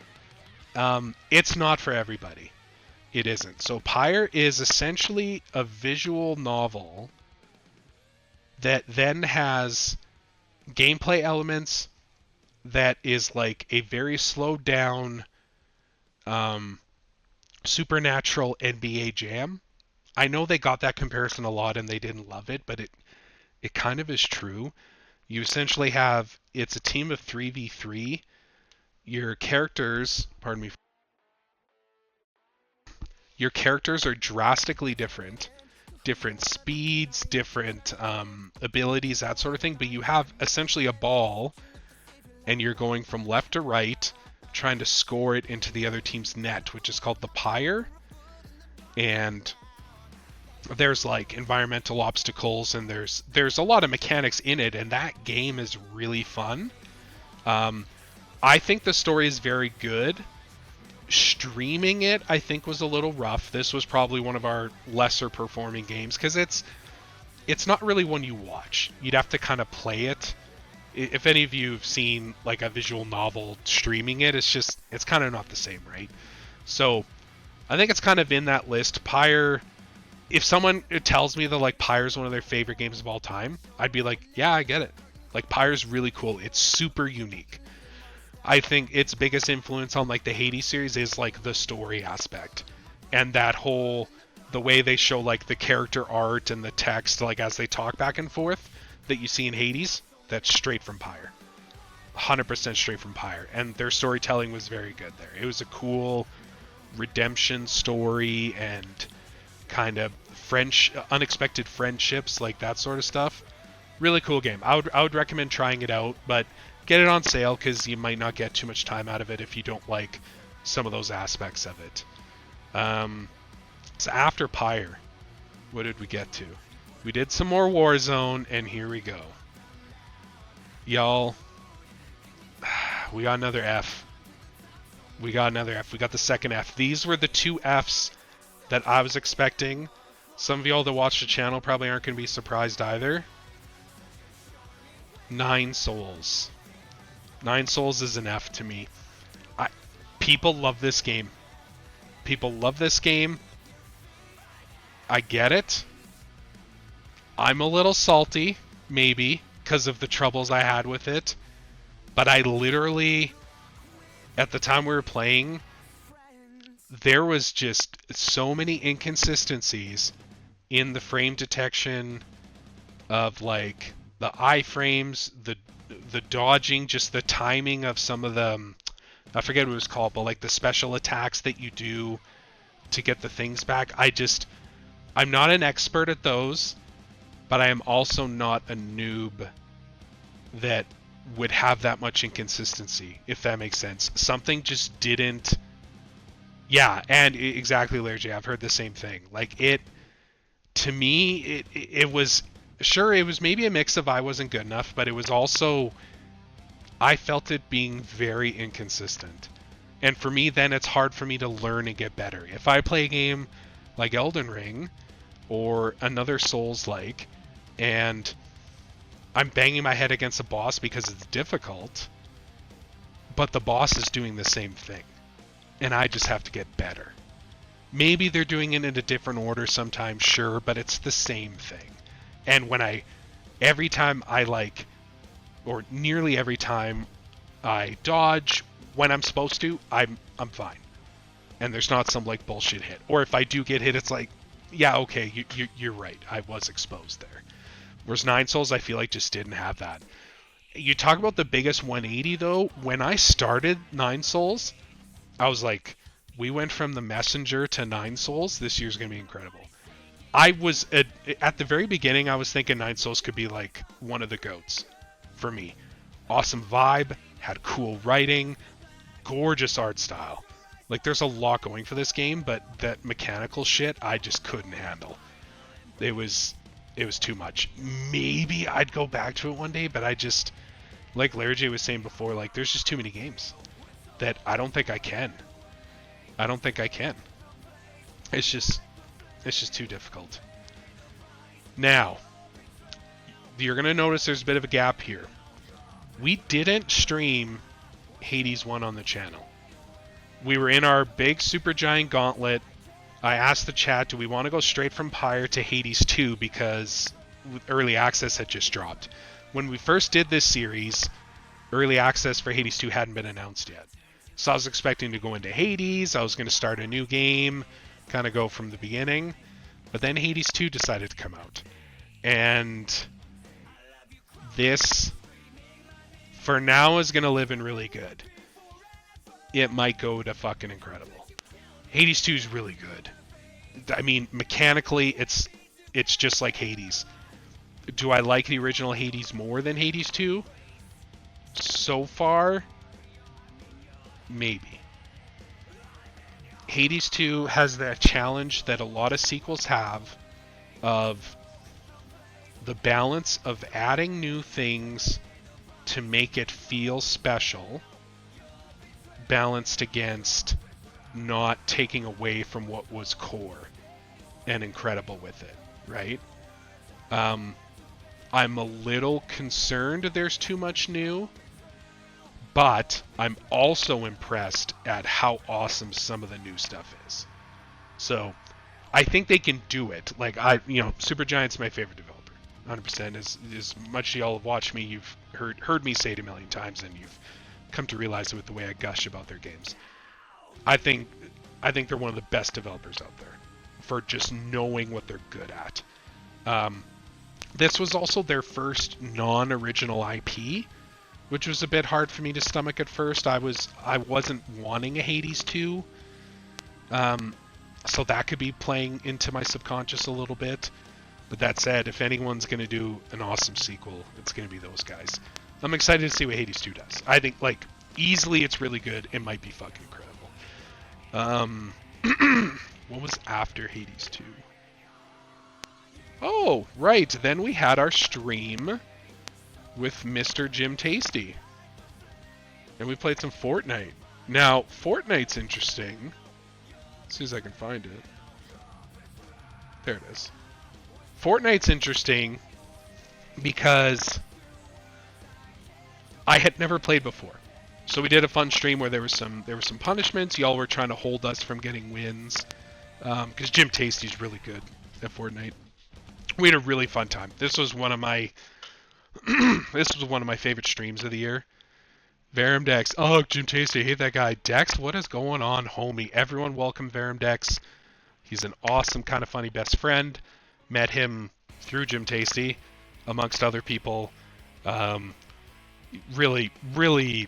It's not for everybody. It isn't. So Pyre is essentially a visual novel that then has gameplay elements that is like a very slowed down supernatural NBA Jam. I know they got that comparison a lot and they didn't love it, but it kind of is true. You essentially have, it's a team of 3v3. Your characters, pardon me, your characters are drastically different speeds, different abilities, that sort of thing, but you have essentially a ball and you're going from left to right trying to score it into the other team's net, which is called the Pyre. And there's like environmental obstacles and there's a lot of mechanics in it, and that game is really fun. I think the story is very good. Streaming it, I think, was a little rough. This was probably one of our lesser performing games because it's not really one you watch. You'd have to kind of play it. If any of you have seen like a visual novel streaming it, it's kind of not the same, right? So I think it's kind of in that list. Pyre, if someone tells me that like Pyre is one of their favorite games of all time, I'd be like, yeah, I get it. Like Pyre's really cool. It's super unique. I think its biggest influence on like the Hades series is like the story aspect and that whole, the way they show like the character art and the text like as they talk back and forth that you see in Hades. That's straight from Pyre. 100% straight from Pyre. And their storytelling was very good there. It was a cool redemption story and kind of unexpected friendships, like that sort of stuff. Really cool game. I would recommend trying it out, but get it on sale because you might not get too much time out of it if you don't like some of those aspects of it. So after Pyre, what did we get to? We did some more Warzone, and here we go. Y'all, we got another F. We got the second F. These were the two Fs that I was expecting. Some of y'all that watch the channel probably aren't going to be surprised either. 9 Souls. 9 Souls is an F to me. People love this game. I get it. I'm a little salty, maybe, because of the troubles I had with it. But I literally, at the time we were playing, there was just so many inconsistencies in the frame detection of like the iframes, the dodging, just the timing of some of the, I forget what it was called, but like the special attacks that you do to get the things back. I'm not an expert at those, but I am also not a noob that would have that much inconsistency, if that makes sense. Something just didn't. Yeah, and exactly, Larry J. I've heard the same thing. Like to me, it was, sure, it was maybe a mix of I wasn't good enough, but it was also, I felt it being very inconsistent. And for me, then it's hard for me to learn and get better. If I play a game like Elden Ring or another Souls-like, and I'm banging my head against a boss because it's difficult, but the boss is doing the same thing, and I just have to get better. Maybe they're doing it in a different order sometimes, sure, but it's the same thing. And every time I like, or nearly every time I dodge when I'm supposed to, I'm fine. And there's not some like bullshit hit. Or if I do get hit, it's like, yeah, okay, you're right. I was exposed there. Whereas 9 Souls, I feel like just didn't have that. You talk about the biggest 180 though. When I started 9 Souls, I was like, we went from the Messenger to 9 Souls. This year's going to be incredible. I was at the very beginning, I was thinking 9 Souls could be like one of the GOATs for me. Awesome vibe, had cool writing, gorgeous art style. Like, there's a lot going for this game, but that mechanical shit I just couldn't handle. It was too much. Maybe I'd go back to it one day, but I just, like Larry J was saying before, like, there's just too many games that I don't think I can. It's just too difficult. Now, you're going to notice there's a bit of a gap here. We didn't stream Hades 1 on the channel. We were in our big super giant gauntlet. I asked the chat, do we want to go straight from Pyre to Hades 2 because early access had just dropped. When we first did this series, early access for Hades 2 hadn't been announced yet. So I was expecting to go into Hades, I was going to start a new game, kind of go from the beginning. But then Hades 2 decided to come out. And this, for now, is going to live in really good. It might go to fucking incredible. Hades 2 is really good. I mean, mechanically, it's just like Hades. Do I like the original Hades more than Hades 2? So far, maybe. Hades 2 has that challenge that a lot of sequels have of the balance of adding new things to make it feel special, balanced against not taking away from what was core and incredible with it, right? I'm a little concerned there's too much new, but I'm also impressed at how awesome some of the new stuff is. So I think they can do it. Like, Supergiant's my favorite developer, 100%. As much as y'all have watched me, you've heard me say it a million times, and you've come to realize it with the way I gush about their games. I think they're one of the best developers out there for just knowing what they're good at. This was also their first non-original IP, which was a bit hard for me to stomach at first. I wasn't wanting a Hades 2, so that could be playing into my subconscious a little bit. But that said, if anyone's going to do an awesome sequel, it's going to be those guys. I'm excited to see what Hades 2 does. I think, like, easily it's really good. It might be fucking incredible. What was after Hades 2? Oh, right. Then we had our stream with Mr. Jim Tasty. And we played some Fortnite. Now, Fortnite's interesting. As soon as I can find it. There it is. Fortnite's interesting because I had never played before. So we did a fun stream where there was some punishments. Y'all were trying to hold us from getting wins. Because Jim Tasty's really good at Fortnite. We had a really fun time. This was one of my favorite streams of the year. Verum Dex. Oh, Jim Tasty, I hate that guy. Dex, what is going on, homie? Everyone welcome Verum Dex. He's an awesome, kind of funny best friend. Met him through Jim Tasty, amongst other people. Really, really,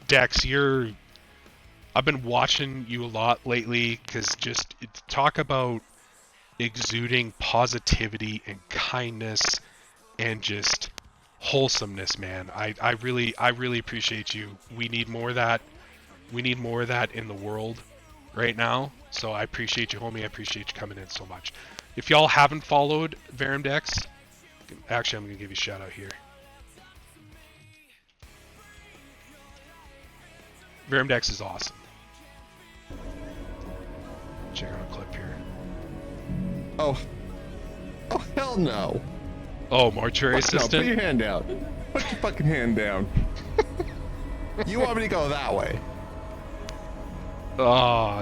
Dex, I've been watching you a lot lately, because just talk about exuding positivity and kindness and just wholesomeness, man. I really appreciate you. We need more of that. We need more of that in the world right now. So I appreciate you, homie. I appreciate you coming in so much. If y'all haven't followed Verum Dex, actually I'm gonna give you a shout out here. Verum Dex is awesome. Check out a clip here. Oh hell no. Oh, mortuary assistant? No, put your hand down. Put your fucking hand down. You want me to go that way?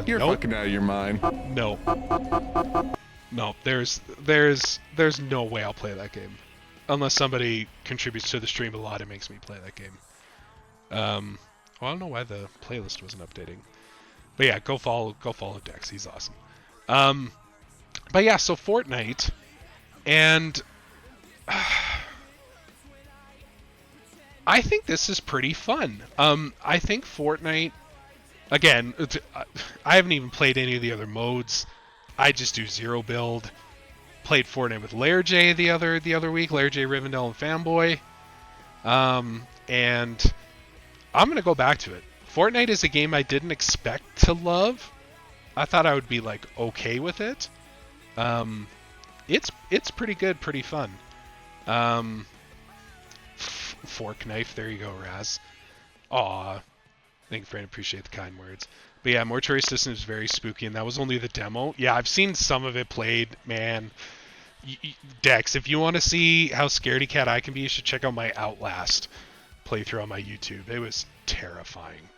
You're nope. fucking out of your mind. No. No, there's no way I'll play that game. Unless somebody contributes to the stream a lot and makes me play that game. Well, I don't know why the playlist wasn't updating. But yeah, go follow Dex. He's awesome. But yeah, so Fortnite, and I think this is pretty fun. I think Fortnite again, I haven't even played any of the other modes. I just do zero build. Played Fortnite with Lair J the other week, Lair J, Rivendell, and Fanboy. And I'm gonna go back to it. Fortnite is a game I didn't expect to love. I thought I would be like okay with it. It's pretty good, pretty fun. Fork knife, there you go, Raz. Aw, thank you, friend. Appreciate the kind words. But yeah, Mortuary System is very spooky, and that was only the demo. Yeah, I've seen some of it played. Man, Dex, if you want to see how scaredy cat I can be, you should check out my Outlast playthrough on my YouTube. It was terrifying.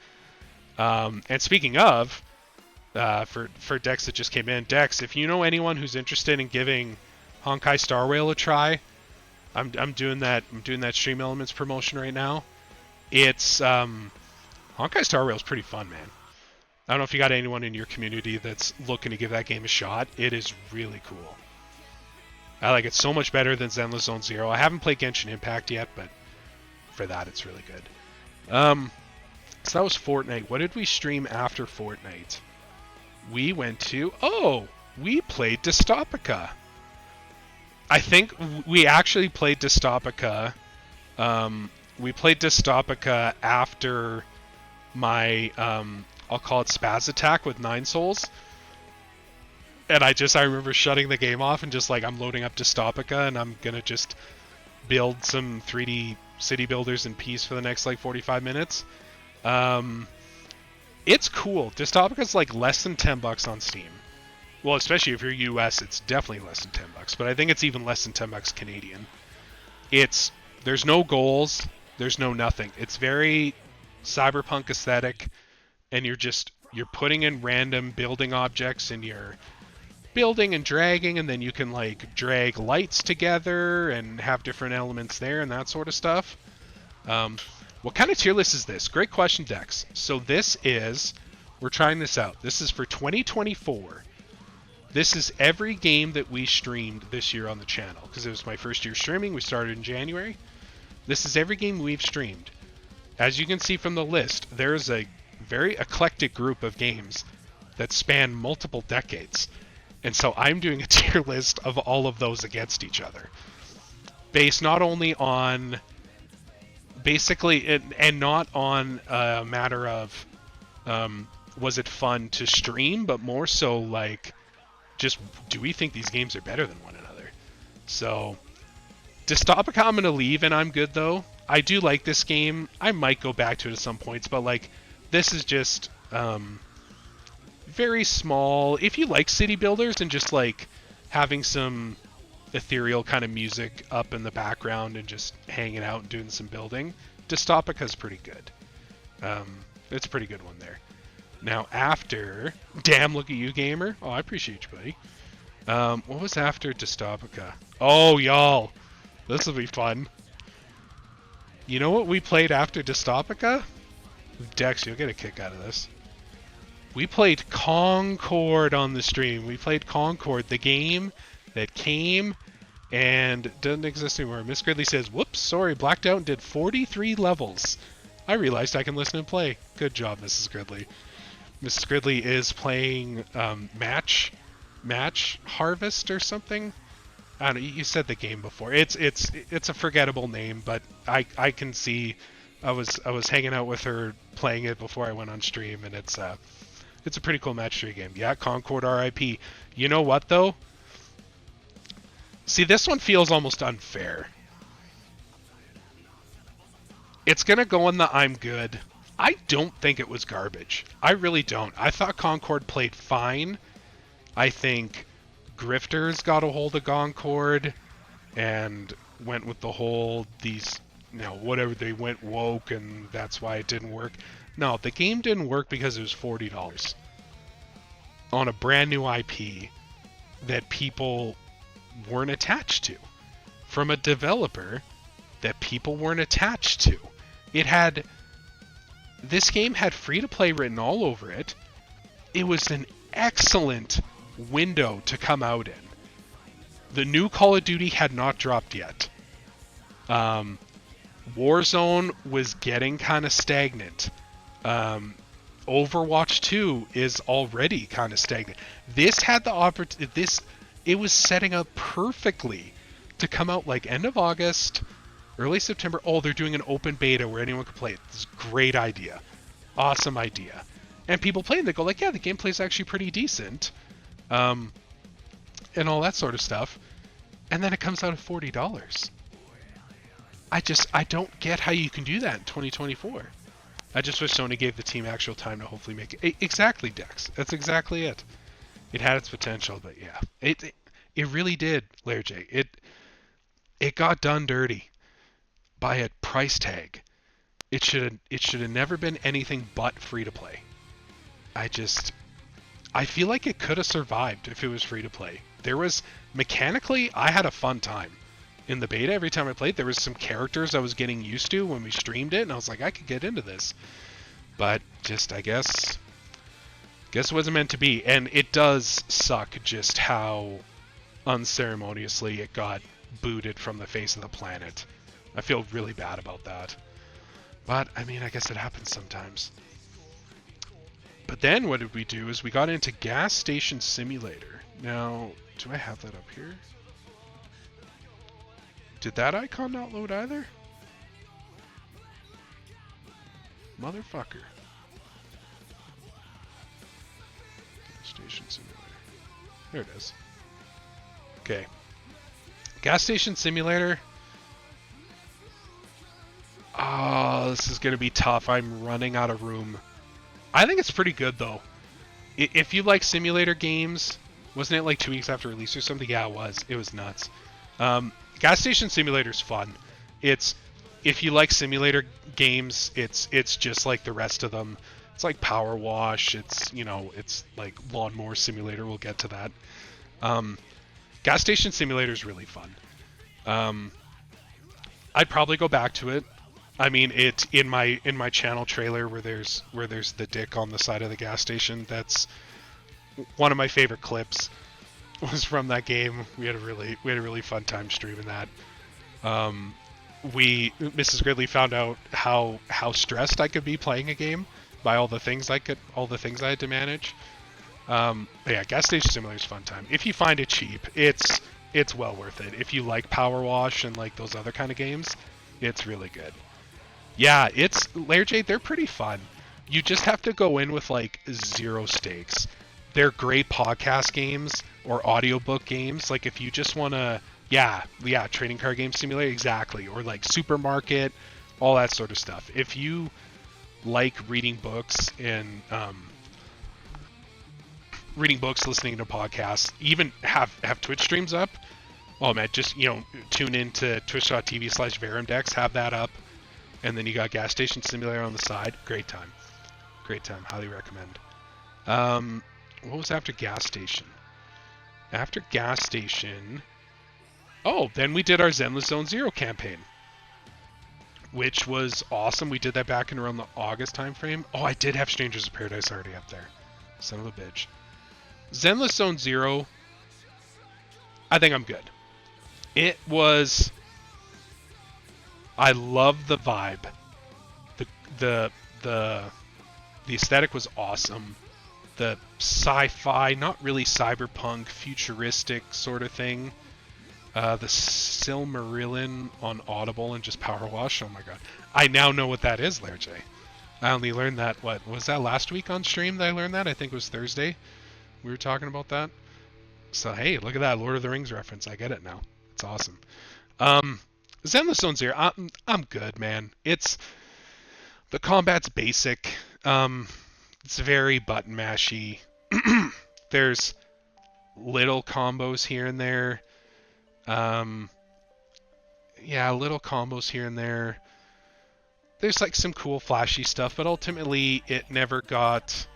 And speaking of, for Dex that just came in, Dex, if you know anyone who's interested in giving Honkai Star Rail a try, I'm doing that. I'm doing that Stream Elements promotion right now. It's Honkai Star Rail is pretty fun, man. I don't know if you got anyone in your community that's looking to give that game a shot. It is really cool. I like it so much better than Zenless Zone Zero. I haven't played Genshin Impact yet, but for that, it's really good. So that was Fortnite. What did we stream after Fortnite? We went to... Oh! We played Dystopica. I think we actually played Dystopica. We played Dystopica after my... I'll call it Spaz Attack with 9 Souls. And I remember shutting the game off and just like, I'm loading up Dystopica and I'm gonna just build some 3D city builders in peace for the next like 45 minutes. It's cool. Dystopica's like less than $10 on Steam. Well, especially if you're US, it's definitely less than $10, but I think it's even less than $10 Canadian. There's no goals, there's no nothing. It's very cyberpunk aesthetic, and you're putting in random building objects and you're building and dragging, and then you can like drag lights together and have different elements there and that sort of stuff. What kind of tier list is this? Great question, Dex. So we're trying this out. This is for 2024. This is every game that we streamed this year on the channel, because it was my first year streaming. We started in January. This is every game we've streamed. As you can see from the list, there's a very eclectic group of games that span multiple decades. And so I'm doing a tier list of all of those against each other. Based not only on... Basically, and not on a matter of was it fun to stream, but more so like, just do we think these games are better than one another? So, Dystopica I'm going to leave, and I'm good though. I do like this game. I might go back to it at some points, but like, this is just very small. If you like city builders and just like having some ethereal kind of music up in the background and just hanging out and doing some building, Dystopica's pretty good. It's a pretty good one there. Now after... Damn, look at you, gamer. Oh, I appreciate you, buddy. What was after Dystopica? Oh, y'all. This will be fun. You know what we played after Dystopica? Dex, you'll get a kick out of this. We played Concord on the stream. We played Concord, the game that came and doesn't exist anymore. Miss Gridley says, whoops, sorry, blacked out and did 43 levels. I realized I can listen and play. Good job, Mrs. Gridley. Mrs. Gridley is playing Match Harvest or something. I don't know, you said the game before. It's a forgettable name, but I can see I was hanging out with her playing it before I went on stream, and it's a pretty cool match 3 game. Yeah, Concord RIP. You know what though? See, this one feels almost unfair. It's gonna go in the I'm good. I don't think it was garbage. I really don't. I thought Concord played fine. I think Grifters got a hold of Concord and went with the whole whatever, they went woke and that's why it didn't work. No, the game didn't work because it was $40 on a brand new IP that people weren't attached to, from a developer that people weren't attached to. This game had free to play written all over it. It was an excellent window to come out in. The new Call of Duty had not dropped yet. Warzone was getting kind of stagnant. Overwatch 2 is already kind of stagnant. This had the it was setting up perfectly to come out like end of August, early September. Oh, they're doing an open beta where anyone can play it. This is a great idea. Awesome idea. And people play and they go like, yeah, the gameplay's actually pretty decent. And all that sort of stuff. And then it comes out at $40. I don't get how you can do that in 2024. I just wish Sony gave the team actual time to hopefully make it. Exactly, Dex. That's exactly it. It had its potential, but yeah. It really did, Lair J. It got done dirty by a price tag. It should have never been anything but free to play. I feel like it could have survived if it was free to play. There was mechanically, I had a fun time in the beta. Every time I played, there was some characters I was getting used to when we streamed it, and I was like, I could get into this. But just, I guess it wasn't meant to be. And it does suck just how unceremoniously it got booted from the face of the planet. I feel really bad about that. But, I mean, I guess it happens sometimes. But then what did we do is we got into Gas Station Simulator. Now, do I have that up here? Did that icon not load either? Motherfucker. Gas Station Simulator. There it is. Okay. Gas Station Simulator. Oh, this is going to be tough. I'm running out of room. I think it's pretty good, though. If you like simulator games, wasn't it like 2 weeks after release or something? Yeah, it was. It was nuts. Gas Station Simulator's fun. If you like simulator games, it's just like the rest of them. It's like Power Wash. It's like Lawnmower Simulator. We'll get to that. Gas Station Simulator is really fun. I'd probably go back to it. I mean, it's in my channel trailer where there's the dick on the side of the gas station. That's one of my favorite clips. Was from that game. We had a really fun time streaming that. Mrs. Gridley found out how stressed I could be playing a game by all the things I had to manage. Yeah, Gas Station Simulator is fun time. If you find it cheap, it's well worth it. If you like Power Wash and like those other kind of games, it's really good. Yeah, Lair J, they're pretty fun. You just have to go in with like zero stakes. They're great podcast games or audiobook games. Like if you just want to, yeah, trading card game simulator, exactly. Or like supermarket, all that sort of stuff. If you like reading books and listening to podcasts, even have Twitch streams up. Oh man, just tune into twitch.tv/VerumDex, have that up, and then you got Gas Station Simulator on the side. Great time, highly recommend. What was after Gas Station? After Gas Station, then we did our Zenless Zone Zero campaign, which was awesome. We did that back in around the August timeframe. Oh, I did have Strangers of Paradise already up there. Son of a bitch. Zenless Zone Zero, I think I'm good. It was... I love the vibe. The aesthetic was awesome. The sci-fi, not really cyberpunk, futuristic sort of thing. The Silmarillion on Audible and just Power Wash. Oh my god. I now know what that is, Lair J. I only learned that, what, was that last week on stream that I learned that? I think it was Thursday. We were talking about that. So hey, look at that Lord of the Rings reference. I get it now. It's awesome. Zenless Zone Zero, I'm good, man. The combat's basic. It's very button mashy. There's little combos here and there. Yeah, little combos here and there. There's like some cool flashy stuff, but ultimately it never got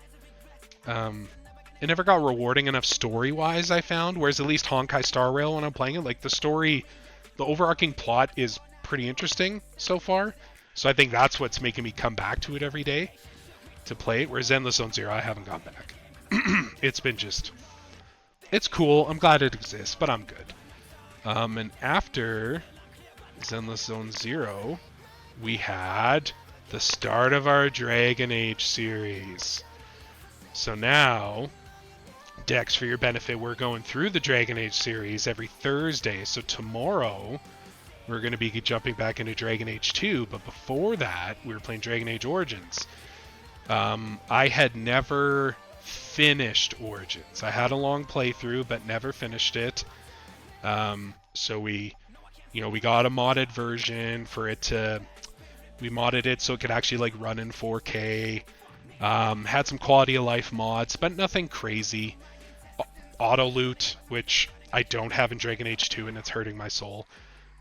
rewarding enough story-wise, I found. Whereas at least Honkai Star Rail, when I'm playing it, like the story, the overarching plot is pretty interesting so far. So I think that's what's making me come back to it every day to play it. Whereas Zenless Zone Zero, I haven't gone back. It's cool. I'm glad it exists, but I'm good. And after Zenless Zone Zero, we had the start of our Dragon Age series. So now, Dex, for your benefit, we're going through the Dragon Age series every Thursday. So tomorrow, we're going to be jumping back into Dragon Age 2. But before that, we were playing Dragon Age Origins. I had never finished Origins. I had a long playthrough, but never finished it. So we got a modded version for it to... We modded it so it could actually like run in 4K. Had some quality of life mods, but nothing crazy. Auto loot, which I don't have in Dragon Age 2, and it's hurting my soul.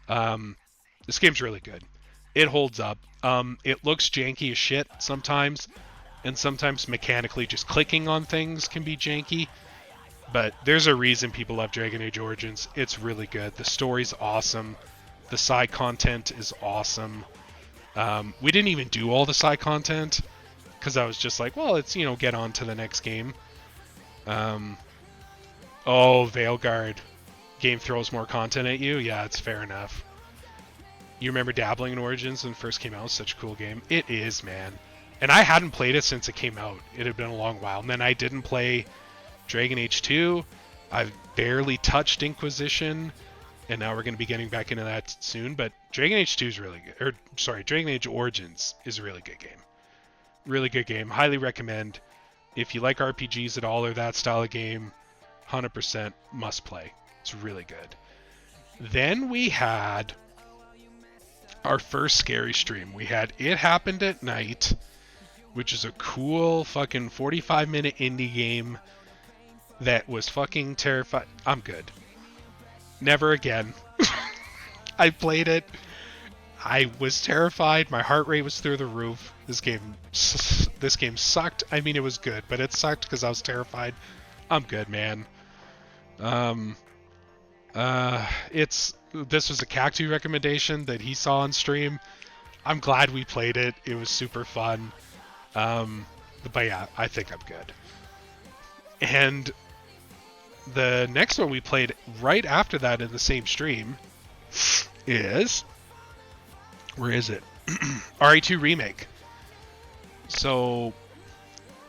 This game's really good. It holds up. It looks janky as shit sometimes, and sometimes mechanically just clicking on things can be janky. But there's a reason people love Dragon Age Origins. It's really good. The story's awesome. The side content is awesome. We didn't even do all the side content because I was just like, well, it's, get on to the next game. Oh, Veilguard. Game throws more content at you? Yeah, it's fair enough. You remember dabbling in Origins when it first came out? Such a cool game. It is, man. And I hadn't played it since it came out. It had been a long while. And then I didn't play Dragon Age 2. I've barely touched Inquisition. And now we're going to be getting back into that soon. But Dragon Age 2 is really good. Dragon Age Origins is a really good game. Really good game. Highly recommend. If you like RPGs at all or that style of game, 100% must play. It's really good. Then we had our first scary stream. We had It Happened at Night, which is a cool fucking 45-minute indie game that was fucking terrifying. I'm good. Never again. I played it. I was terrified. My heart rate was through the roof. This game sucked. I mean, it was good, but it sucked because I was terrified. I'm good, man. This was a Cactu recommendation that he saw on stream. I'm glad we played it. It was super fun. But yeah, I think I'm good. And the next one we played right after that in the same stream is... Where is it? RE2 Remake. So,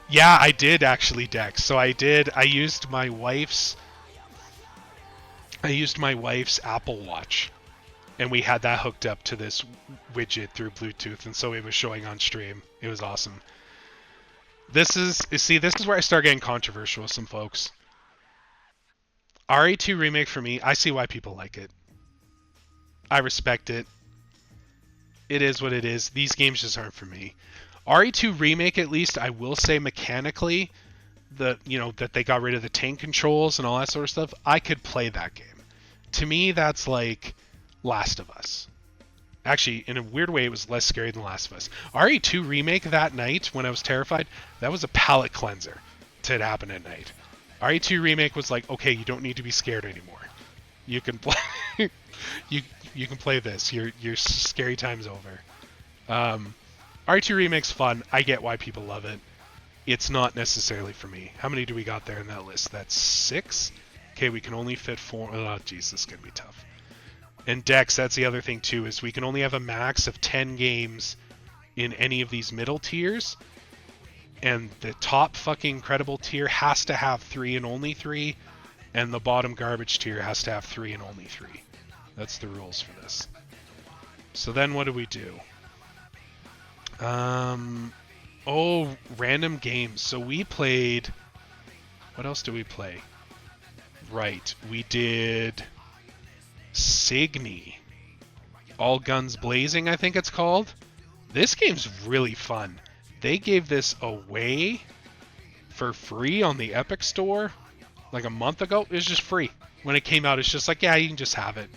yeah, I did actually, Dex. So I used my wife's Apple Watch, and we had that hooked up to this widget through Bluetooth, and so it was showing on stream. It was awesome. This is where I start getting controversial with some folks. RE2 Remake for me, I see why people like it. I respect it. It is what it is. These games just aren't for me. RE2 Remake, at least, I will say mechanically, that they got rid of the tank controls and all that sort of stuff. I could play that game. To me, that's like Last of Us. Actually, in a weird way, it was less scary than Last of Us. RE2 Remake that night, when I was terrified, that was a palate cleanser to it happen at night. RE2 Remake was like, okay, you don't need to be scared anymore. You can play. you can play this. Your scary time's over. RE2 Remake's fun. I get why people love it. It's not necessarily for me. How many do we got there in that list? That's 6? Okay, we can only fit 4. Oh, jeez, this is going to be tough. And Dex, that's the other thing, too, is we can only have a max of 10 games in any of these middle tiers. And the top fucking credible tier has to have 3 and only 3. And the bottom garbage tier has to have 3 and only 3. That's the rules for this. So then what do we do? Random games. So we played... What else do we play? Right. We did... Signy. All Guns Blazing, I think it's called. This game's really fun. They gave this away for free on the Epic Store like a month ago. It was just free. When it came out, it's just like, yeah, you can just have it.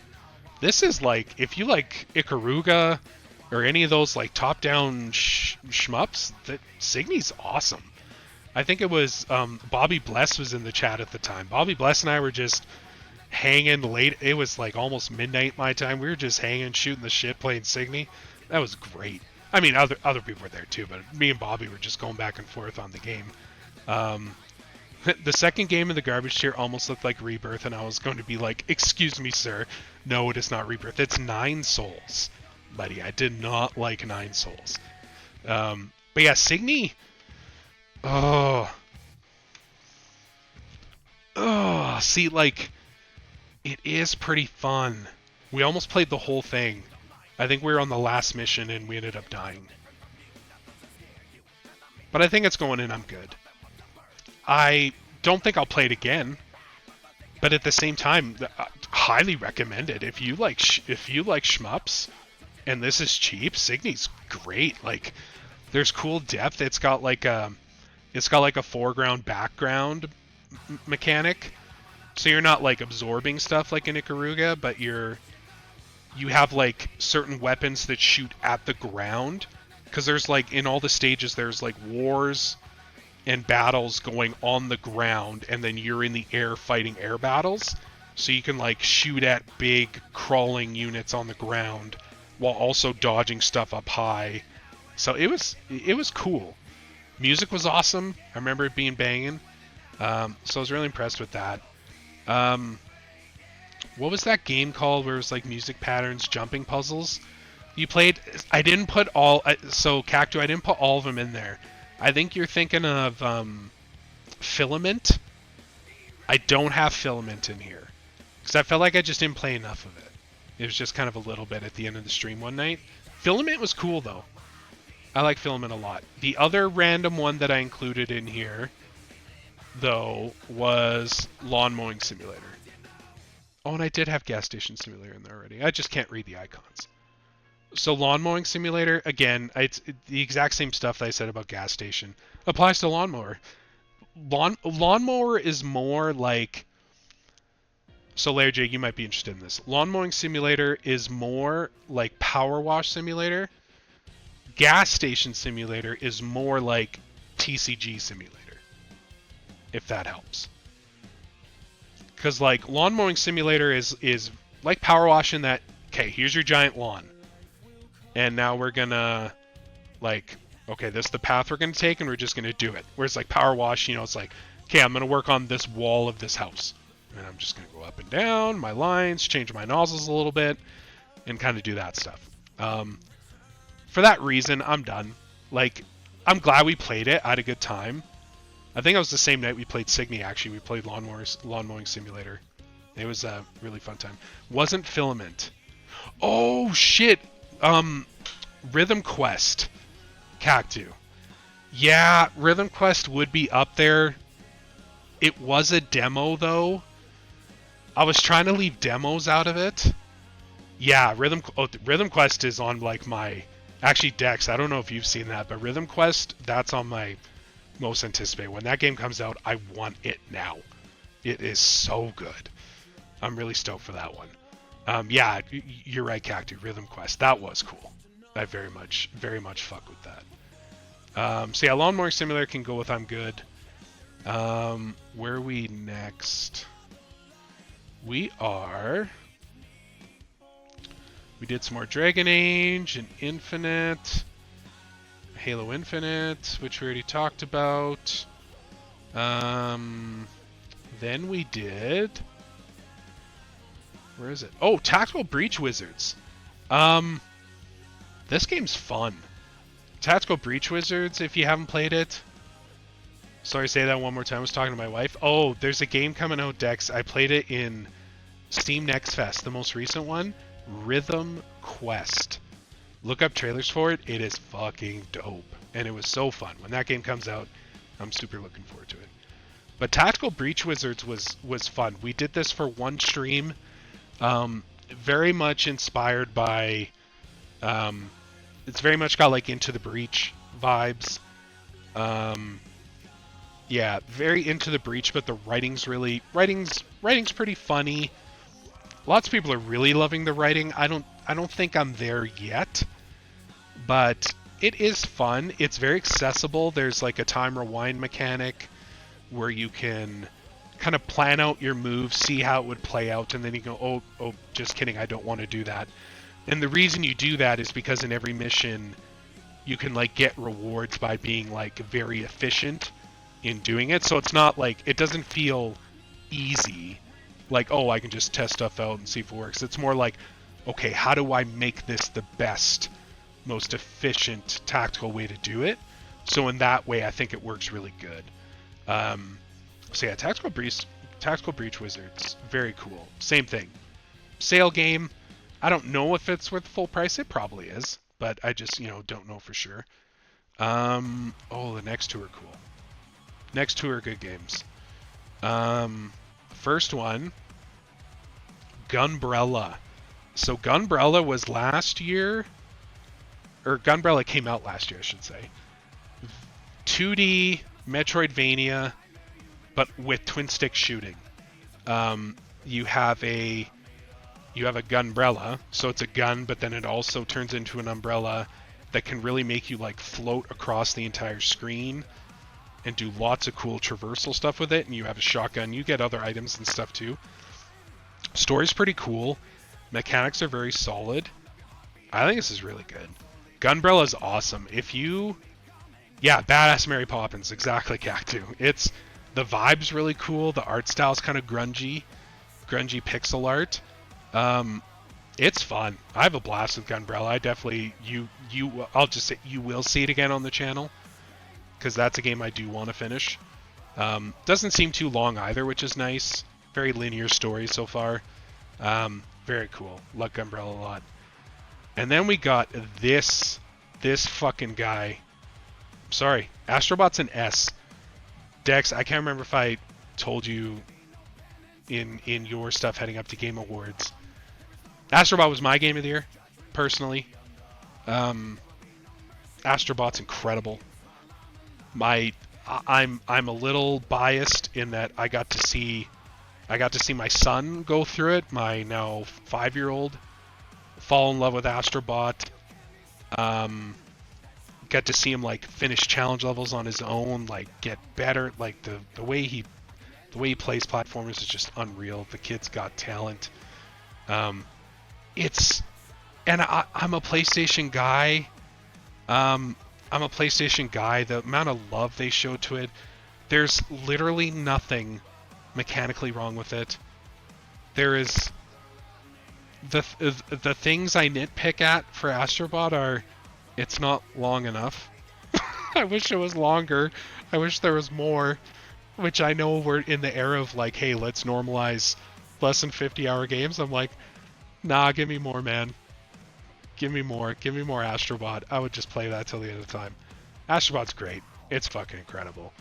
This is like, if you like Ikaruga or any of those like top-down shmups, that Signy's awesome. I think it was Bobby Bless was in the chat at the time. Bobby Bless and I were just hanging late. It was like almost midnight my time. We were just hanging, shooting the shit, playing Signy. That was great. I mean, other people were there too, but me and Bobby were just going back and forth on the game. The second game in the garbage tier almost looked like Rebirth, and I was going to be like, excuse me, sir. No, it is not Rebirth. It's Nine Souls, buddy. I did not like Nine Souls. But yeah, Signy. Oh, see, like, it is pretty fun. We almost played the whole thing. I think we were on the last mission and we ended up dying. But I think it's going in. I'm good. I don't think I'll play it again. But at the same time, highly recommend it. If you like shmups, and this is cheap, Signy's great. Like, there's cool depth. It's got like a foreground background mechanic, so you're not like absorbing stuff like in Ikaruga, but you have like certain weapons that shoot at the ground, because there's like in all the stages there's like wars and battles going on the ground, and then you're in the air fighting air battles, so you can like shoot at big crawling units on the ground while also dodging stuff up high. So it was cool. Music was awesome. I remember it being banging. So I was really impressed with that. What was that game called where it was like music patterns, jumping puzzles? You played. I didn't put all. So Cactu, I didn't put all of them in there. I think you're thinking of Filament. I don't have Filament in here because I felt like I just didn't play enough of it. It was just kind of a little bit at the end of the stream one night. Filament was cool though. I like Filament a lot. The other random one that I included in here, though, was Lawn Mowing Simulator. Oh, and I did have Gas Station Simulator in there already. I just can't read the icons. So Lawn Mowing Simulator, again, it's the exact same stuff that I said about Gas Station. Applies to Lawnmower. Lawnmower is more like... So Larry J, you might be interested in this. Lawn Mowing Simulator is more like Power Wash Simulator. Gas Station Simulator is more like TCG Simulator, if that helps. Because like Lawn Mowing Simulator is like Power Wash in that, okay, here's your giant lawn, and now we're gonna like, okay, this is the path we're gonna take, and we're just gonna do it. Whereas like Power Wash, it's like, okay, I'm gonna work on this wall of this house, and I'm just gonna go up and down my lines, change my nozzles a little bit, and kind of do that stuff. For that reason, I'm done. Like, I'm glad we played it. I had a good time. I think it was the same night we played Signy, actually. We played Lawn Mowing Simulator. It was a really fun time. Wasn't Filament. Oh, shit. Rhythm Quest. Cactu. Yeah, Rhythm Quest would be up there. It was a demo, though. I was trying to leave demos out of it. Yeah, Rhythm Quest is on, like, my... Actually, Dex, I don't know if you've seen that, but Rhythm Quest, that's on my most anticipated. When that game comes out, I want it now. It is so good. I'm really stoked for that one. Yeah, you're right, Cactu. Rhythm Quest, that was cool. I very much fuck with that. So yeah, Lawn Mowing Simulator can go with I'm good. Where are we next? We did some more Dragon Age and Infinite. Halo Infinite, which we already talked about. Then we did... Where is it? Oh, Tactical Breach Wizards. This game's fun. Tactical Breach Wizards, if you haven't played it. Sorry, say that one more time. I was talking to my wife. Oh, there's a game coming out, Dex. I played it in Steam Next Fest, the most recent one. Rhythm Quest. Look up trailers for it. It is fucking dope. And it was so fun. When that game comes out, I'm super looking forward to it. But Tactical Breach Wizards was fun. We did this for one stream. Very much inspired by... it's very much got like Into the Breach vibes. Yeah, very Into the Breach, but the writing's pretty funny. Lots of people are really loving the writing. I don't think I'm there yet, but it is fun. It's very accessible. There's like a time rewind mechanic where you can kind of plan out your moves, see how it would play out, and then you go, oh, just kidding, I don't want to do that. And the reason you do that is because in every mission you can like get rewards by being like very efficient in doing it. So it's not like, it doesn't feel easy. Like, oh, I can just test stuff out and see if it works. It's more like, okay, how do I make this the best most efficient tactical way to do it. So in that way, I think it works really good. So yeah, Tactical Breach Wizards, very cool. Same thing. Sale game. I don't know if it's worth full price. It probably is, but I just, don't know for sure. The next two are cool. Next two are good games. First one, Gunbrella. So Gunbrella was last year, or Gunbrella came out last year, I should say. 2D Metroidvania, but with twin stick shooting. You have a gunbrella, so it's a gun, but then it also turns into an umbrella that can really make you like float across the entire screen and do lots of cool traversal stuff with it. And you have a shotgun. You get other items and stuff too. Story's pretty cool. Mechanics are very solid. I think this is really good. Gunbrella is awesome. Badass Mary Poppins, exactly, Cactu. The vibe's really cool. The art style's kind of grungy pixel art. It's fun. I have a blast with Gunbrella. I definitely I'll just say you will see it again on the channel, because that's a game I do want to finish. Doesn't seem too long either, which is nice. Very linear story so far. Very cool. Like Gunbrella a lot. And then we got this fucking guy. Sorry, Astrobot's an S. Dex, I can't remember if I told you in your stuff heading up to Game Awards. Astrobot was my game of the year, personally. Astrobot's incredible. I'm a little biased in that I got to see my son go through it. My now 5-year-old fall in love with Astrobot. Got to see him like finish challenge levels on his own, like get better. Like the way he plays platformers is just unreal. The kid's got talent. I'm a PlayStation guy. The amount of love they show to it, there's literally nothing mechanically wrong with it. There is the things I nitpick at for Astrobot are, it's not long enough. I wish it was longer. I wish there was more, which I know we're in the era of like, hey, let's normalize less than 50-hour games. I'm like, nah, give me more, man. Give me more Astrobot. I would just play that till the end of time. Astrobot's great. It's fucking incredible.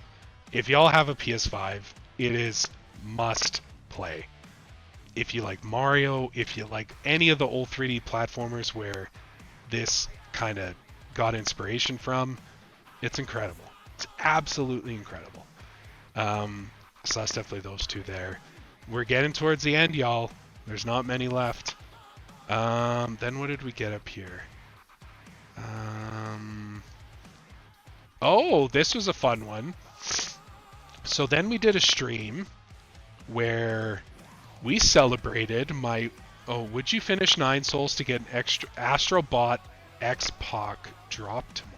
If y'all have a PS5, it is must play. If you like Mario, if you like any of the old 3D platformers where this kind of got inspiration from, it's incredible. It's absolutely incredible. So that's definitely those two there. We're getting towards the end, y'all. There's not many left. Then what did we get up here? Oh, this was a fun one. So then we did a stream where we celebrated would you finish 9 souls to get an extra Astrobot X-Pac drop tomorrow?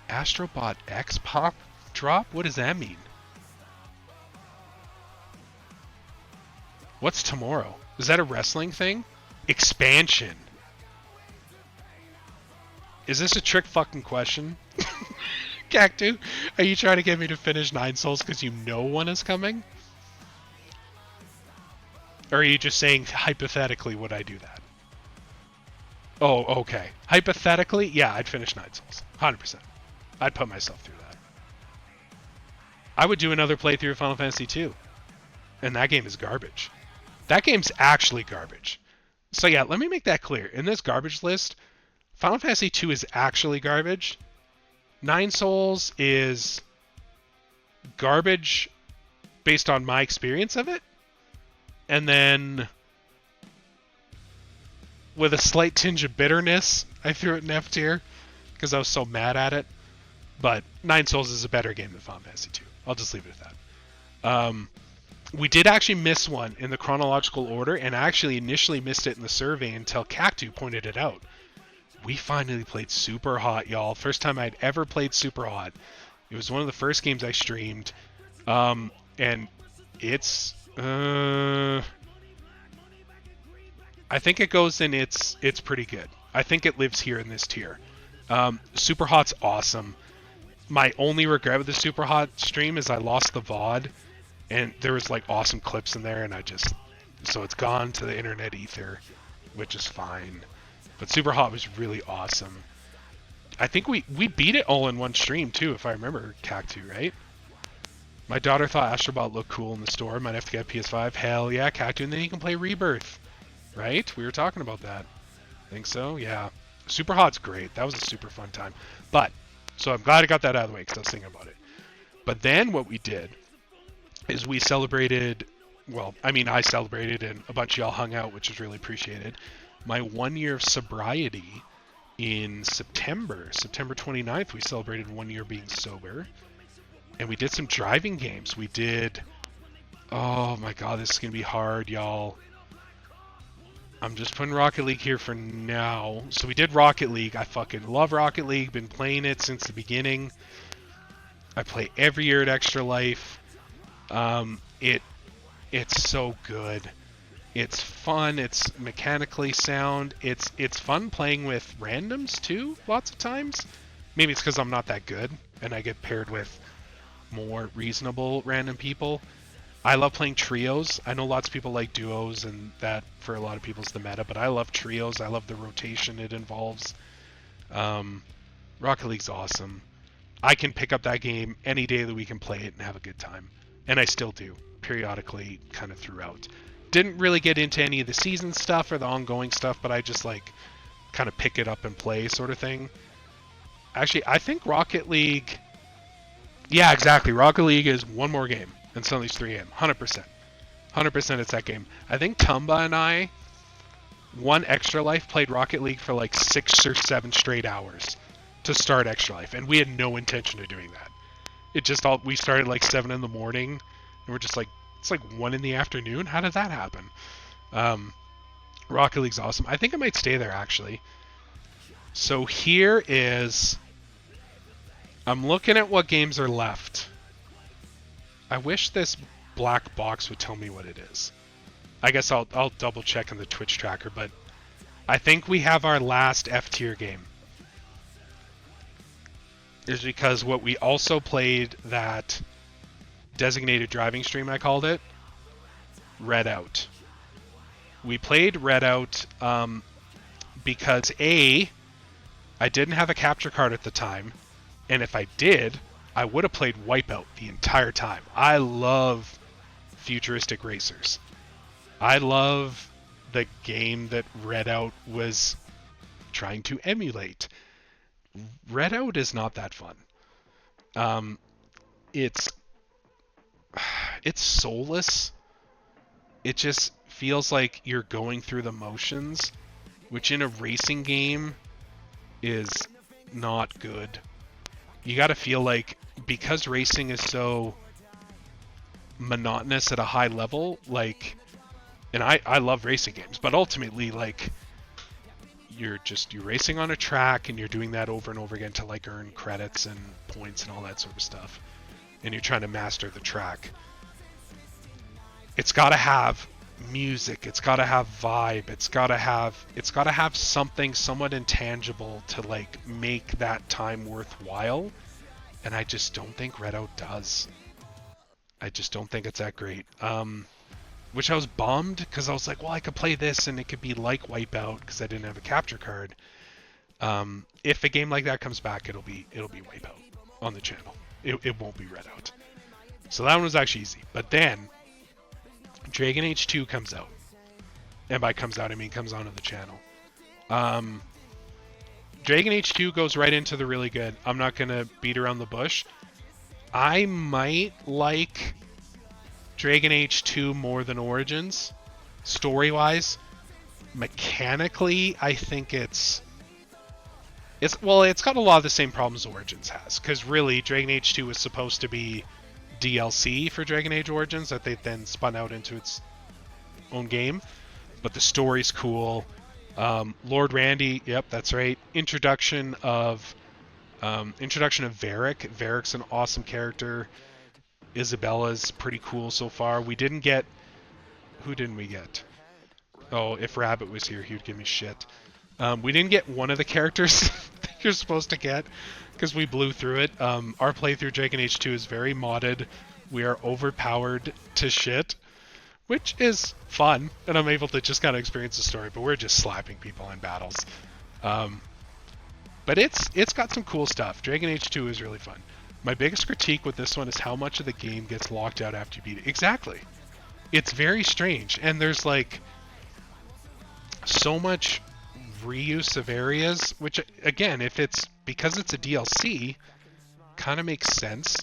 Astrobot X-Pac drop? What does that mean? What's tomorrow? Is that a wrestling thing? Expansion. Is this a trick fucking question? Cactu, are you trying to get me to finish 9 souls because you know one is coming? Or are you just saying hypothetically would I do that? Oh, okay. Hypothetically, yeah, I'd finish 9 souls. 100%. I'd put myself through that. I would do another playthrough of Final Fantasy 2. And that game is garbage. That game's actually garbage. So yeah, let me make that clear. In this garbage list, Final Fantasy 2 is actually garbage. 9 Souls is garbage based on my experience of it. And then with a slight tinge of bitterness, I threw it in F tier because I was so mad at it. But 9 Souls is a better game than Final Fantasy 2. I'll just leave it at that. We did actually miss one in the chronological order, and I actually initially missed it in the survey until Cactu pointed it out. We finally played Super Hot, y'all. First time I'd ever played Super Hot. It was one of the first games I streamed. And it's... I think it goes in it's pretty good. I think it lives here in this tier. Super Hot's awesome. My only regret with the Super Hot stream is I lost the VOD, and there was like awesome clips in there, and so it's gone to the internet ether, which is fine. But Super Hot was really awesome. I think we beat it all in one stream too, if I remember, Cactu, right? My daughter thought Astrobot looked cool in the store. Might have to get a PS5. Hell yeah, Cactu, and then you can play Rebirth, right? We were talking about that. Think so? Yeah. Super Hot's great. That was a super fun time. But so I'm glad I got that out of the way because I was thinking about it. But then what we did is we celebrated. Well, I mean, I celebrated, and a bunch of y'all hung out, which was really appreciated. My 1 year of sobriety in September 29th, we celebrated 1 year being sober. And we did some driving games. We did... Oh my god, this is going to be hard, y'all. I'm just putting Rocket League here for now. So we did Rocket League. I fucking love Rocket League. Been playing it since the beginning. I play every year at Extra Life. It's so good. It's fun. It's mechanically sound. It's fun playing with randoms too, lots of times. Maybe it's because I'm not that good, and I get paired with more reasonable random people. I love playing trios. I know lots of people like duos, and that for a lot of people is the meta, but I love trios. I love the rotation it involves. Rocket League's awesome. I can pick up that game any day of the week and play it and have a good time. And I still do, periodically, kind of throughout. Didn't really get into any of the season stuff or the ongoing stuff, but I just like kind of pick it up and play sort of thing. Actually, I think Rocket League... Yeah, exactly. Rocket League is one more game, and suddenly it's 3 a.m. 100%. 100% it's that game. I think Tumba and I, one Extra Life, played Rocket League for like 6 or 7 straight hours to start Extra Life, and we had no intention of doing that. It just all... We started like 7 in the morning, and we're just like, it's like 1 in the afternoon? How did that happen? Rocket League's awesome. I think I might stay there, actually. So here is... I'm looking at what games are left. I wish this black box would tell me what it is. I guess I'll double check in the Twitch tracker, but I think we have our last F tier game. Is because what we also played, that designated driving stream I called it, Red Out. We played Red Out because A, I didn't have a capture card at the time. And if I did, I would have played Wipeout the entire time. I love futuristic racers. I love the game that Redout was trying to emulate. Redout is not that fun. It's soulless. It just feels like you're going through the motions, which in a racing game is not good. You gotta feel like, because racing is so monotonous at a high level, like, and I love racing games, but ultimately, like, you're racing on a track, and you're doing that over and over again to like earn credits and points and all that sort of stuff, and you're trying to master the track. It's gotta have music, it's gotta have vibe, it's gotta have something somewhat intangible to like make that time worthwhile, and I just don't think Redout does. I just don't think it's that great. Which I was bummed, because I was like, well, I could play this and it could be like Wipeout because I didn't have a capture card. If a game like that comes back, it'll be Wipeout on the channel. It won't be Redout. So that one was actually easy. But then Dragon Age 2 comes out. And by comes out, I mean comes onto the channel. Dragon Age 2 goes right into the really good. I'm not going to beat around the bush. I might like Dragon Age 2 more than Origins, story-wise. Mechanically, I think it's got a lot of the same problems Origins has, because really Dragon Age 2 was supposed to be DLC for Dragon Age Origins that they then spun out into its own game, but the story's cool. Lord Randy, yep, that's right. Introduction of Varric. Varric's an awesome character. Isabella's pretty cool so far. We didn't get... Who didn't we get? Oh, if Rabbit was here, he would give me shit. We didn't get one of the characters that you're supposed to get because we blew through it. Our playthrough Dragon Age 2 is very modded. We are overpowered to shit, which is fun, and I'm able to just kind of experience the story, but we're just slapping people in battles. But it's got some cool stuff. Dragon Age 2 is really fun. My biggest critique with this one is how much of the game gets locked out after you beat it. Exactly. It's very strange, and there's like so much reuse of areas, which again, if it's because it's a DLC, kind of makes sense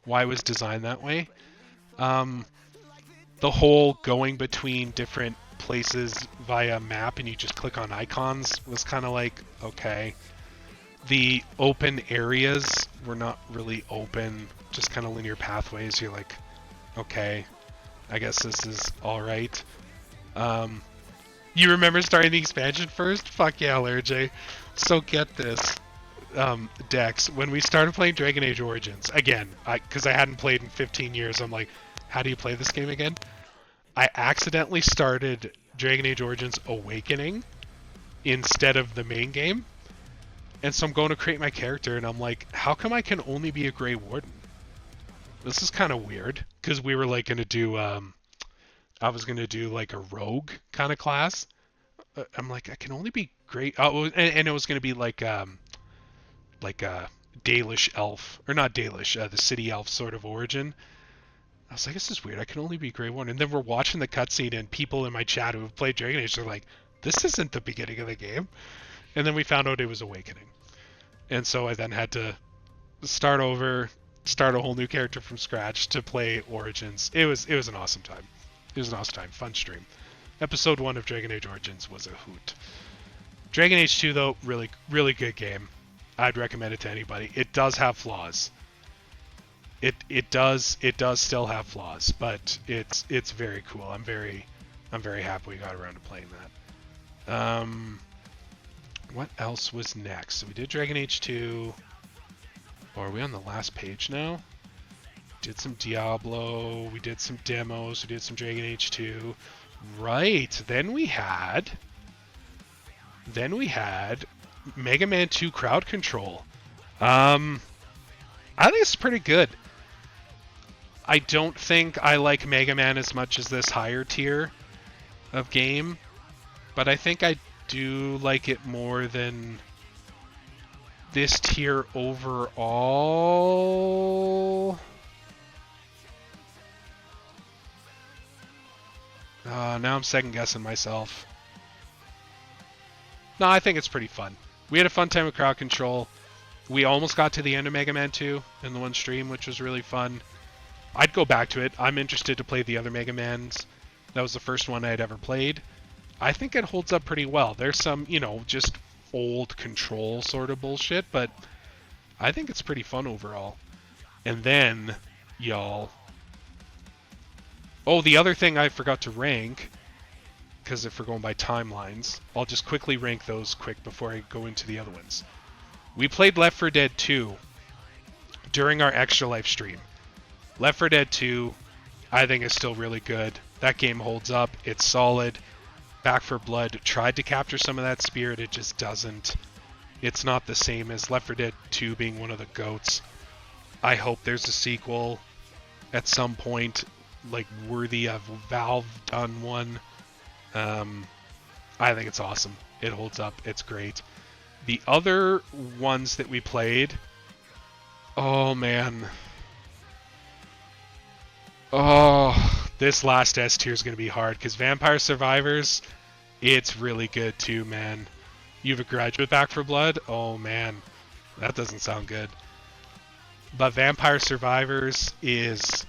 why it was designed that way. The whole going between different places via map and you just click on icons was kind of like, okay. The open areas were not really open, just kind of linear pathways. You're like, okay, I guess this is alright. You remember starting the expansion first? Fuck yeah, Larry. So get this, Dex, when we started playing Dragon Age Origins, again, because I hadn't played in 15 years, I'm like, how do you play this game again? I accidentally started Dragon Age Origins Awakening instead of the main game. And so I'm going to create my character, and I'm like, how come I can only be a Grey Warden? This is kind of weird, because we were like going to do, I was going to do like a rogue kind of class. I'm like, I can only be Grey, and it was going to be like a Dalish elf, or not Dalish, the city elf sort of origin. I was like, this is weird, I can only be Grey Warden. And then we're watching the cutscene, and people in my chat who have played Dragon Age are like, this isn't the beginning of the game. And then we found out it was Awakening. And so I then had to start over, start a whole new character from scratch to play Origins. It was an awesome time. It was an awesome time. Fun stream. Episode 1 of Dragon Age Origins was a hoot. Dragon Age 2, though, really, really good game. I'd recommend it to anybody. It does have flaws. It does still have flaws, but it's very cool. I'm very happy we got around to playing that. What else was next? So we did Dragon Age 2. Or are we on the last page now? Did some Diablo. We did some demos. We did some Dragon Age 2. Right. Then we had Mega Man 2 Crowd Control. I think it's pretty good. I don't think I like Mega Man as much as this higher tier of game, but I think I do like it more than this tier overall. Now I'm second guessing myself. No, I think it's pretty fun. We had a fun time with crowd control. We almost got to the end of Mega Man 2 in the one stream, which was really fun. I'd go back to it. I'm interested to play the other Mega Mans. That was the first one I had ever played. I think it holds up pretty well. There's some, just old control sort of bullshit, but I think it's pretty fun overall. And then, y'all... Oh, the other thing I forgot to rank, because if we're going by timelines, I'll just quickly rank those quick before I go into the other ones. We played Left 4 Dead 2 during our Extra Life stream. Left 4 Dead 2, I think, is still really good. That game holds up. It's solid. Back 4 Blood tried to capture some of that spirit. It just doesn't. It's not the same as Left 4 Dead 2 being one of the GOATs. I hope there's a sequel at some point, like worthy of Valve done one. I think it's awesome. It holds up. It's great. The other ones that we played, oh man. Oh, this last S tier is going to be hard because Vampire Survivors, it's really good too, man. You have a grudge with Back 4 Blood? Oh man, that doesn't sound good. But Vampire Survivors is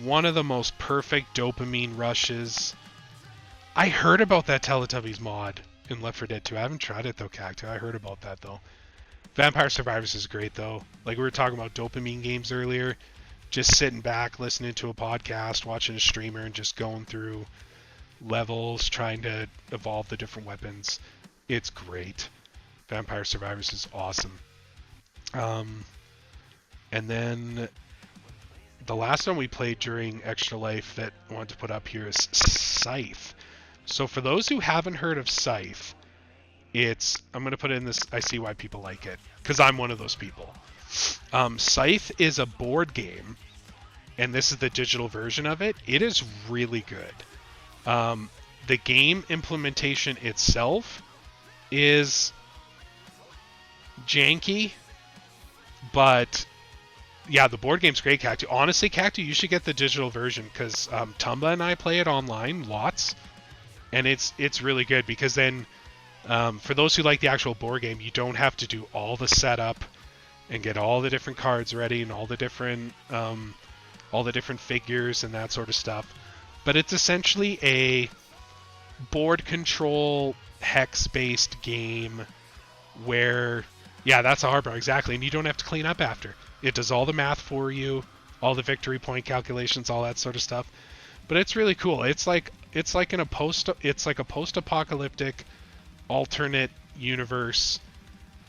one of the most perfect dopamine rushes. I heard about that Teletubbies mod in Left 4 Dead 2. I haven't tried it though, Cacto. I heard about that though. Vampire Survivors is great though. Like we were talking about dopamine games earlier. Just sitting back, listening to a podcast, watching a streamer, and just going through levels, trying to evolve the different weapons. It's great. Vampire Survivors is awesome. And then the last one we played during Extra Life that I wanted to put up here is Scythe. So for those who haven't heard of Scythe, I'm gonna put it in this. I see why people like it because I'm one of those people. Scythe is a board game, and this is the digital version of it. It is really good. The game implementation itself is janky, but yeah, the board game's great, Cactu. Honestly, Cactu, you should get the digital version because Tumba and I play it online lots, and it's really good because then for those who like the actual board game, you don't have to do all the setup and get all the different cards ready and all the different figures and that sort of stuff. But it's essentially a board control hex-based game where, yeah, that's a hard part, exactly, and you don't have to clean up after. It does all the math for you, all the victory point calculations, all that sort of stuff. But it's really cool. It's like a post-apocalyptic alternate universe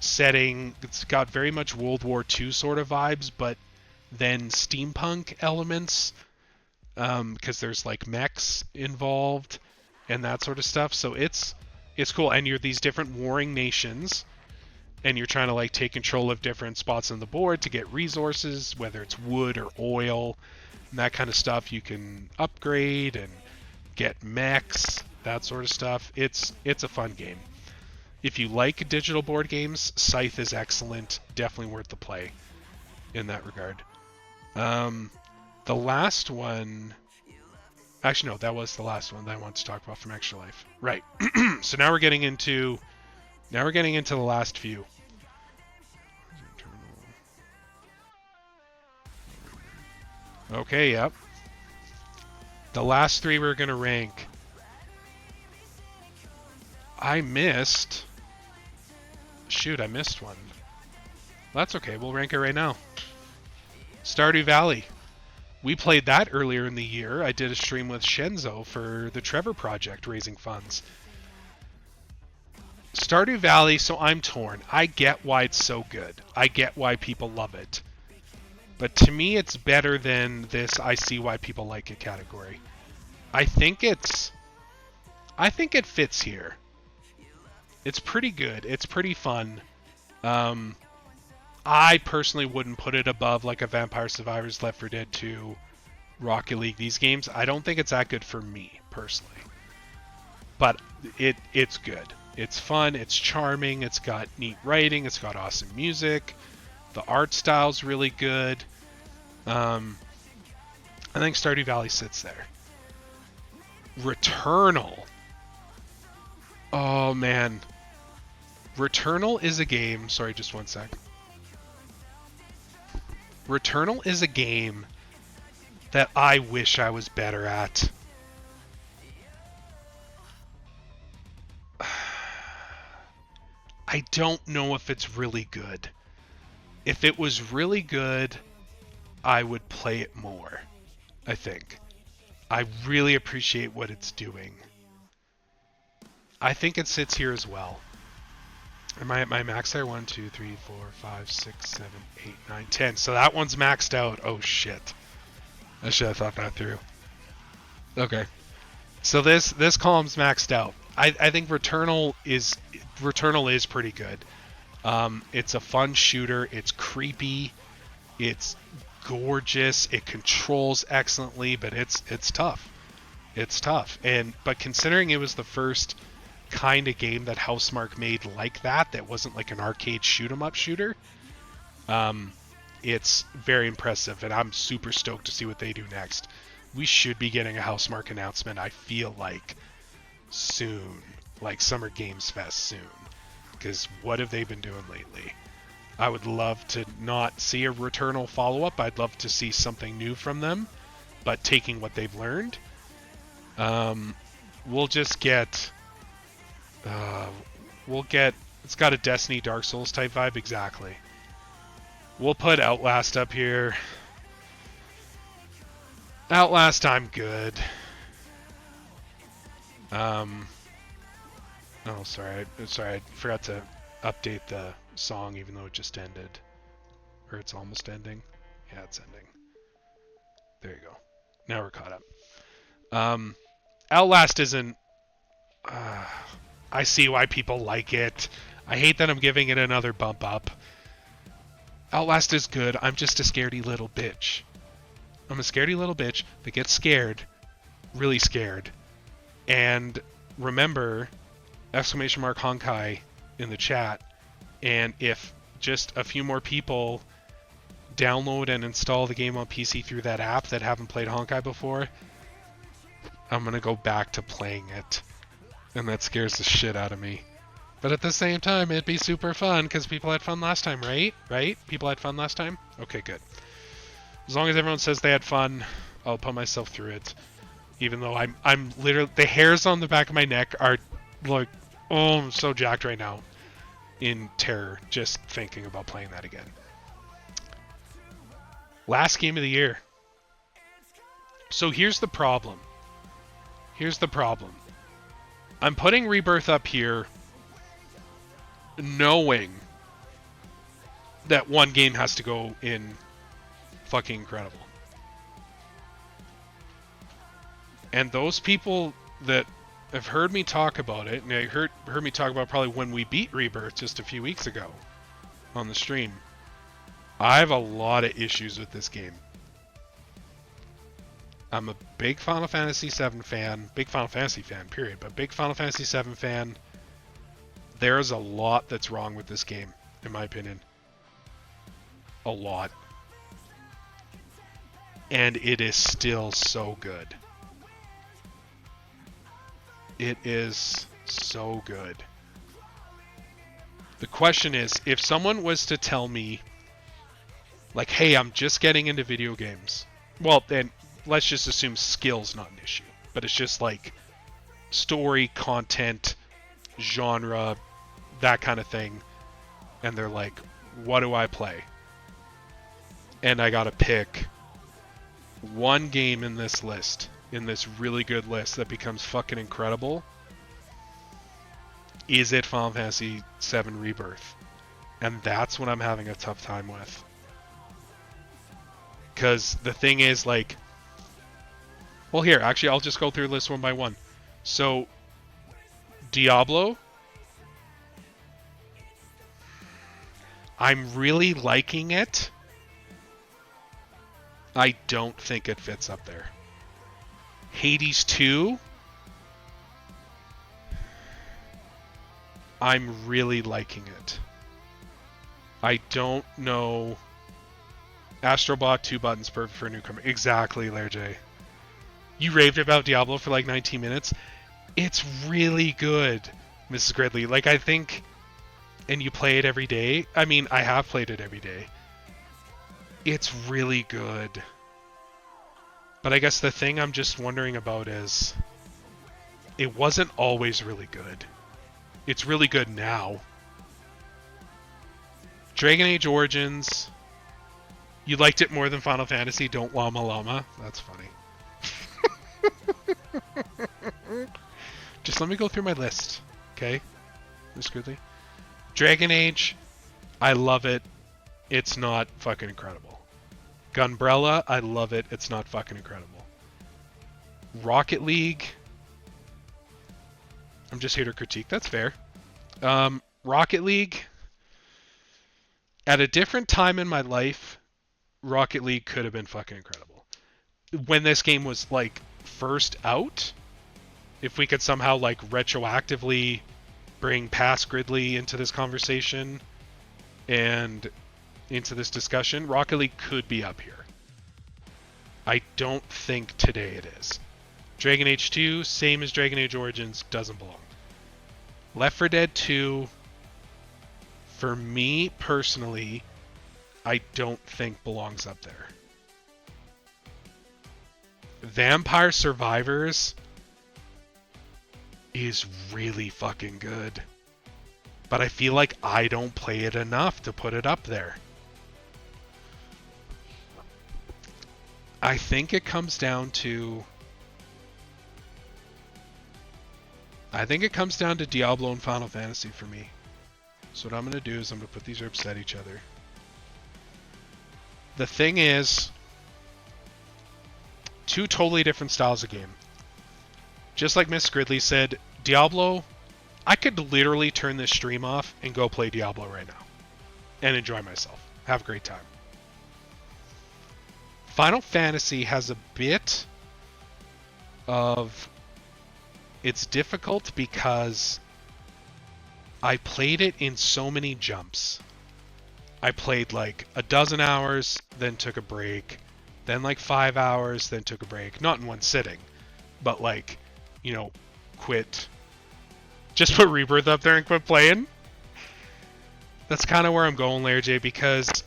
setting. It's got very much World War II sort of vibes, but then steampunk elements, because there's like mechs involved and that sort of stuff. So it's cool. And you're these different warring nations, and you're trying to like take control of different spots on the board to get resources, whether it's wood or oil and that kind of stuff. You can upgrade and get mechs, that sort of stuff. It's a fun game. If you like digital board games, Scythe is excellent. Definitely worth the play in that regard. The last one... Actually, no, that was the last one that I wanted to talk about from Extra Life. Right. So now we're getting into the last few. Okay, yep. The last three we're going to rank. I missed... Shoot, I missed one. That's okay, we'll rank it right now. Stardew Valley. We played that earlier in the year. I did a stream with Shenzo for the Trevor Project, raising funds. Stardew Valley, so I'm torn. I get why it's so good. I get why people love it. But to me, it's better than this I see why people like it category. I think it fits here. It's pretty good. It's pretty fun. I personally wouldn't put it above like a Vampire Survivors, Left 4 Dead 2, Rocket League, these games. I don't think it's that good for me, personally. But it's good. It's fun, it's charming, it's got neat writing, it's got awesome music, the art style's really good. I think Stardew Valley sits there. Returnal. Oh, man. Returnal is a game... Sorry, just one sec. Returnal is a game that I wish I was better at. I don't know if it's really good. If it was really good, I would play it more, I think. I really appreciate what it's doing. I think it sits here as well. Am I at my max there? 1, 2, 3, 4, 5, 6, 7, 8, 9, 10. So that one's maxed out. Oh shit. I should have thought that through. Okay. So this column's maxed out. I think Returnal is pretty good. It's a fun shooter. It's creepy. It's gorgeous. It controls excellently, but it's tough. It's tough. But considering it was the first kind of game that Housemarque made like that wasn't like an arcade shoot 'em up shooter, it's very impressive, and I'm super stoked to see what they do next. We should be getting a Housemarque announcement, I feel like, soon, like Summer Games Fest soon, because what have they been doing lately? I would love to not see a Returnal follow-up. I'd love to see something new from them, but taking what they've learned. We'll just get... it's got a Destiny Dark Souls type vibe, exactly. We'll put Outlast up here. Outlast, I'm good. Oh, sorry, I forgot to update the song even though it just ended. Or it's almost ending. Yeah, it's ending. There you go. Now we're caught up. Outlast isn't... I see why people like it. I hate that I'm giving it another bump up. Outlast is good. I'm just a scaredy little bitch. I'm a scaredy little bitch that gets scared, really scared. And remember, exclamation mark Honkai in the chat. And if just a few more people download and install the game on PC through that app that haven't played Honkai before, I'm going to go back to playing it. And that scares the shit out of me. But at the same time, it'd be super fun because people had fun last time, right? Right? People had fun last time? Okay, good. As long as everyone says they had fun, I'll put myself through it. Even though I'm literally, the hairs on the back of my neck are like, oh, I'm so jacked right now. In terror, just thinking about playing that again. Last game of the year. So here's the problem. Here's the problem. I'm putting Rebirth up here knowing that one game has to go in fucking incredible. And those people that have heard me talk about it, and they heard me talk about probably when we beat Rebirth just a few weeks ago on the stream, I have a lot of issues with this game. I'm a big Final Fantasy VII fan, big Final Fantasy fan, period, but big Final Fantasy VII fan. There's a lot that's wrong with this game, in my opinion. A lot. And it is still so good. It is so good. The question is, if someone was to tell me, like, hey, I'm just getting into video games. Well, then let's just assume skill's not an issue. But it's just like story, content, genre, that kind of thing. And they're like, what do I play? And I gotta pick one game in this list, in this really good list that becomes fucking incredible. Is it Final Fantasy VII Rebirth? And that's what I'm having a tough time with. Because the thing is, like... Well, here, actually, I'll just go through the list one by one. So, Diablo. I'm really liking it. I don't think it fits up there. Hades 2. I'm really liking it. I don't know... Astrobot 2 buttons perfect for a newcomer. Exactly, Lair J. You raved about Diablo for like 19 minutes. It's really good, Mrs. Gridley. Like, I think... And you play it every day. I mean, I have played it every day. It's really good. But I guess the thing I'm just wondering about is... It wasn't always really good. It's really good now. Dragon Age Origins... You liked it more than Final Fantasy, don't llama llama. That's funny. Just let me go through my list, okay? Miss Gridley. Dragon Age, I love it. It's not fucking incredible. Gunbrella, I love it. It's not fucking incredible. Rocket League, I'm just here to critique. That's fair. Rocket League, at a different time in my life, Rocket League could have been fucking incredible. When this game was, like, first out, if we could somehow, like, retroactively bring past Gridley into this conversation and into this discussion, Rocket League could be up here. I don't think today it is. Dragon Age 2, same as Dragon Age Origins, doesn't belong. Left 4 Dead 2, for me personally, I don't think belongs up there. Vampire Survivors is really fucking good. But I feel like I don't play it enough to put it up there. I think it comes down to... Diablo and Final Fantasy for me. So what I'm going to do is I'm going to put these herbs at each other. The thing is, two totally different styles of game. Just like Miss Gridley said, Diablo I could literally turn this stream off and go play Diablo right now and enjoy myself. Have a great time. Final Fantasy has a bit of... It's difficult because I played it in so many jumps. I played like a dozen hours, then took a break, then like 5 hours, then took a break. Not in one sitting, but like, you know, quit. Just put Rebirth up there and quit playing. That's kind of where I'm going, Lair J, because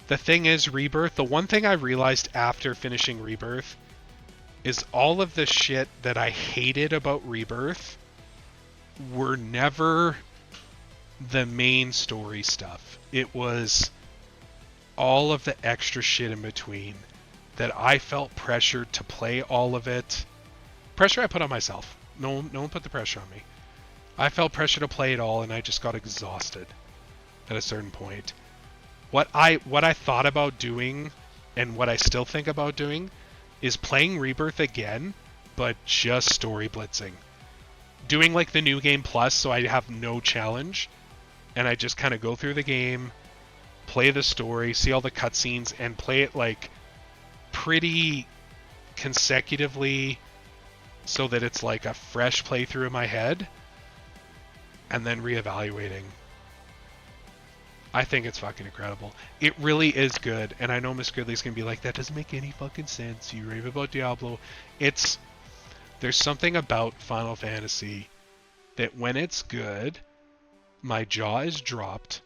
the thing is, Rebirth, the one thing I realized after finishing Rebirth is all of the shit that I hated about Rebirth were never the main story stuff. It was all of the extra shit in between that I felt pressured to play all of it. Pressure I put on myself. No one put the pressure on me. I felt pressure to play it all, and I just got exhausted at a certain point. What I thought about doing, and what I still think about doing, is playing Rebirth again, but just story blitzing. Doing like the new game plus, so I have no challenge, and I just kind of go through the game, play the story, see all the cutscenes, and play it like pretty consecutively, so that it's like a fresh playthrough in my head, and then reevaluating. I think it's fucking incredible. It really is good, and I know Miss Gridley's gonna be like, that doesn't make any fucking sense. You rave about Diablo. There's something about Final Fantasy that when it's good, my jaw is dropped,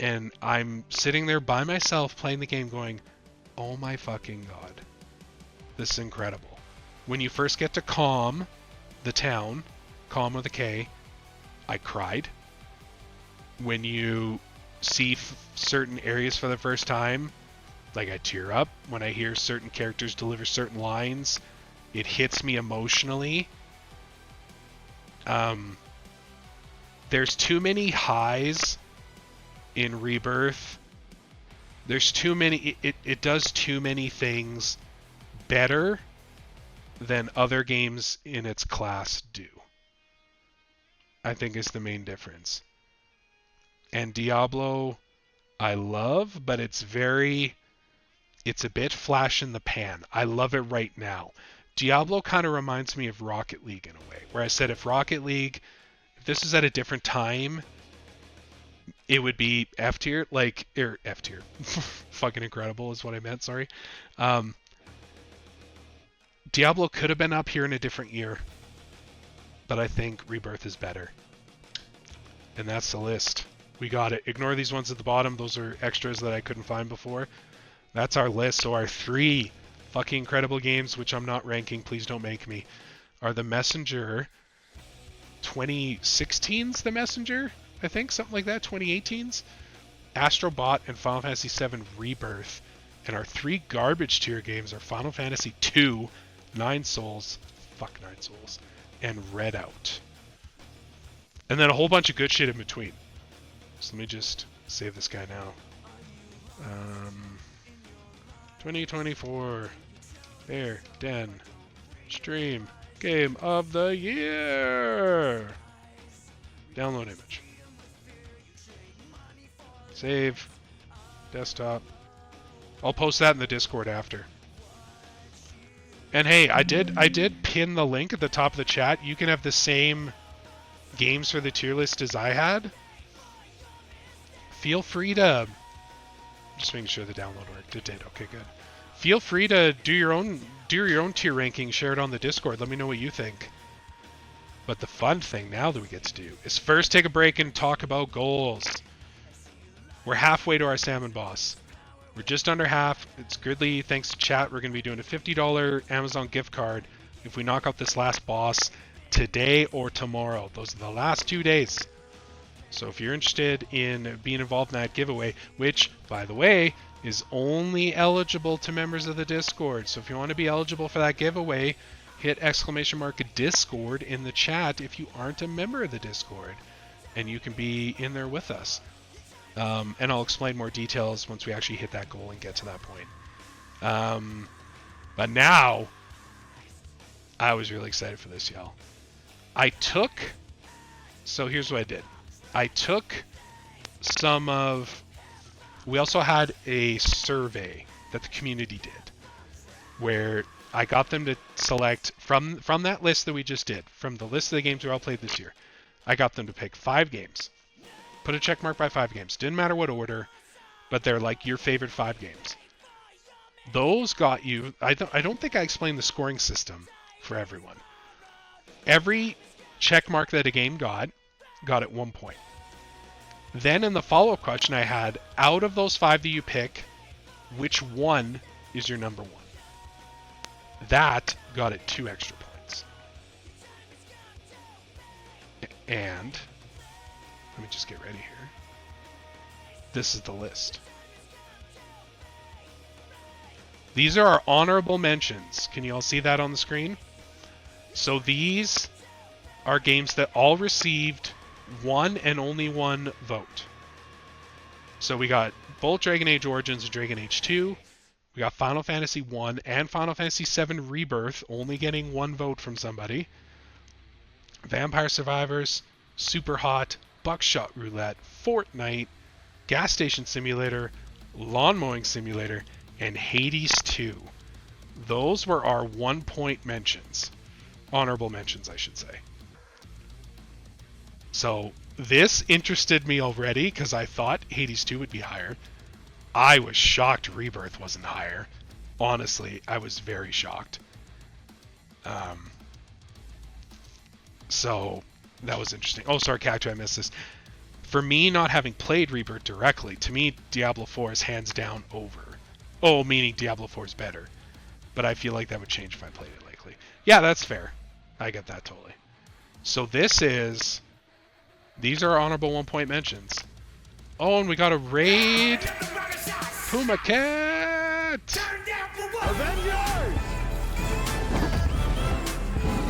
and I'm sitting there by myself playing the game going, oh my fucking god. This is incredible. When you first get to Calm, the town, Calm with a K, I cried. When you see certain areas for the first time, like I tear up. When I hear certain characters deliver certain lines, it hits me emotionally. There's too many highs in Rebirth. There's too many... It does too many things better than other games in its class do, I think is the main difference. And Diablo, I love, but it's a bit flash in the pan. I love it right now. Diablo kind of reminds me of Rocket League in a way, where I said if this was at a different time, it would be F tier, F tier. Fucking incredible is what I meant, sorry. Diablo could have been up here in a different year, but I think Rebirth is better. And that's the list. We got it. Ignore these ones at the bottom. Those are extras that I couldn't find before. That's our list. So our 3 fucking incredible games, which I'm not ranking, please don't make me, are The Messenger. 2016's The Messenger, I think, something like that. 2018's Astro Bot and Final Fantasy VII Rebirth. And our 3 garbage tier games are Final Fantasy II, 9 Souls, and Red Out. And then a whole bunch of good shit in between. So let me just save this guy now. 2024 Bear Den Stream Game of the Year. Download image. Save. Desktop. I'll post that in the Discord after. And hey, I did pin the link at the top of the chat. You can have the same games for the tier list as I had. Feel free to... Just making sure the download worked. It did. Okay, good. Feel free to do your own tier ranking. Share it on the Discord. Let me know what you think. But the fun thing now that we get to do is first take a break and talk about goals. We're halfway to our salmon boss. We're just under half. It's Gridley. Thanks to chat. We're going to be doing a $50 Amazon gift card if we knock out this last boss today or tomorrow. Those are the last 2 days. So if you're interested in being involved in that giveaway, which, by the way, is only eligible to members of the Discord. So if you want to be eligible for that giveaway, hit !Discord in the chat if you aren't a member of the Discord. And you can be in there with us. And I'll explain more details once we actually hit that goal and get to that point. But now, I was really excited for this, y'all. I took So here's what I did. I took some of... We also had a survey that the community did, where I got them to select from that list that we just did, from the list of the games we all played this year. I got them to pick 5 games. Put a check mark by 5 games. Didn't matter what order, but they're like your favorite 5 games. Those got you... I don't think I explained the scoring system for everyone. Every check mark that a game got it 1 point. Then in the follow-up question I had, out of those 5 that you pick, which one is your number 1? That got it 2 extra points. And let me just get ready here. This is the list. These are our honorable mentions. Can you all see that on the screen? So these are games that all received 1 and only 1 vote. So we got both Dragon Age Origins and Dragon Age 2. We got Final Fantasy 1 and Final Fantasy 7 Rebirth only getting 1 vote from somebody. Vampire Survivors, Super Hot, Buckshot Roulette, Fortnite, Gas Station Simulator, Lawn Mowing Simulator, and Hades 2. Those were our 1-point mentions. Honorable mentions, I should say. So this interested me already because I thought Hades 2 would be higher. I was shocked Rebirth wasn't higher. Honestly, I was very shocked. So that was interesting. Oh, sorry, Cactus, I missed this. For me, not having played Rebirth directly, to me, Diablo 4 is hands down over. Oh, meaning Diablo 4 is better. But I feel like that would change if I played it lately. Yeah, that's fair. I get that totally. So these are honorable 1-point mentions. Oh, and we got a raid. Puma Cat!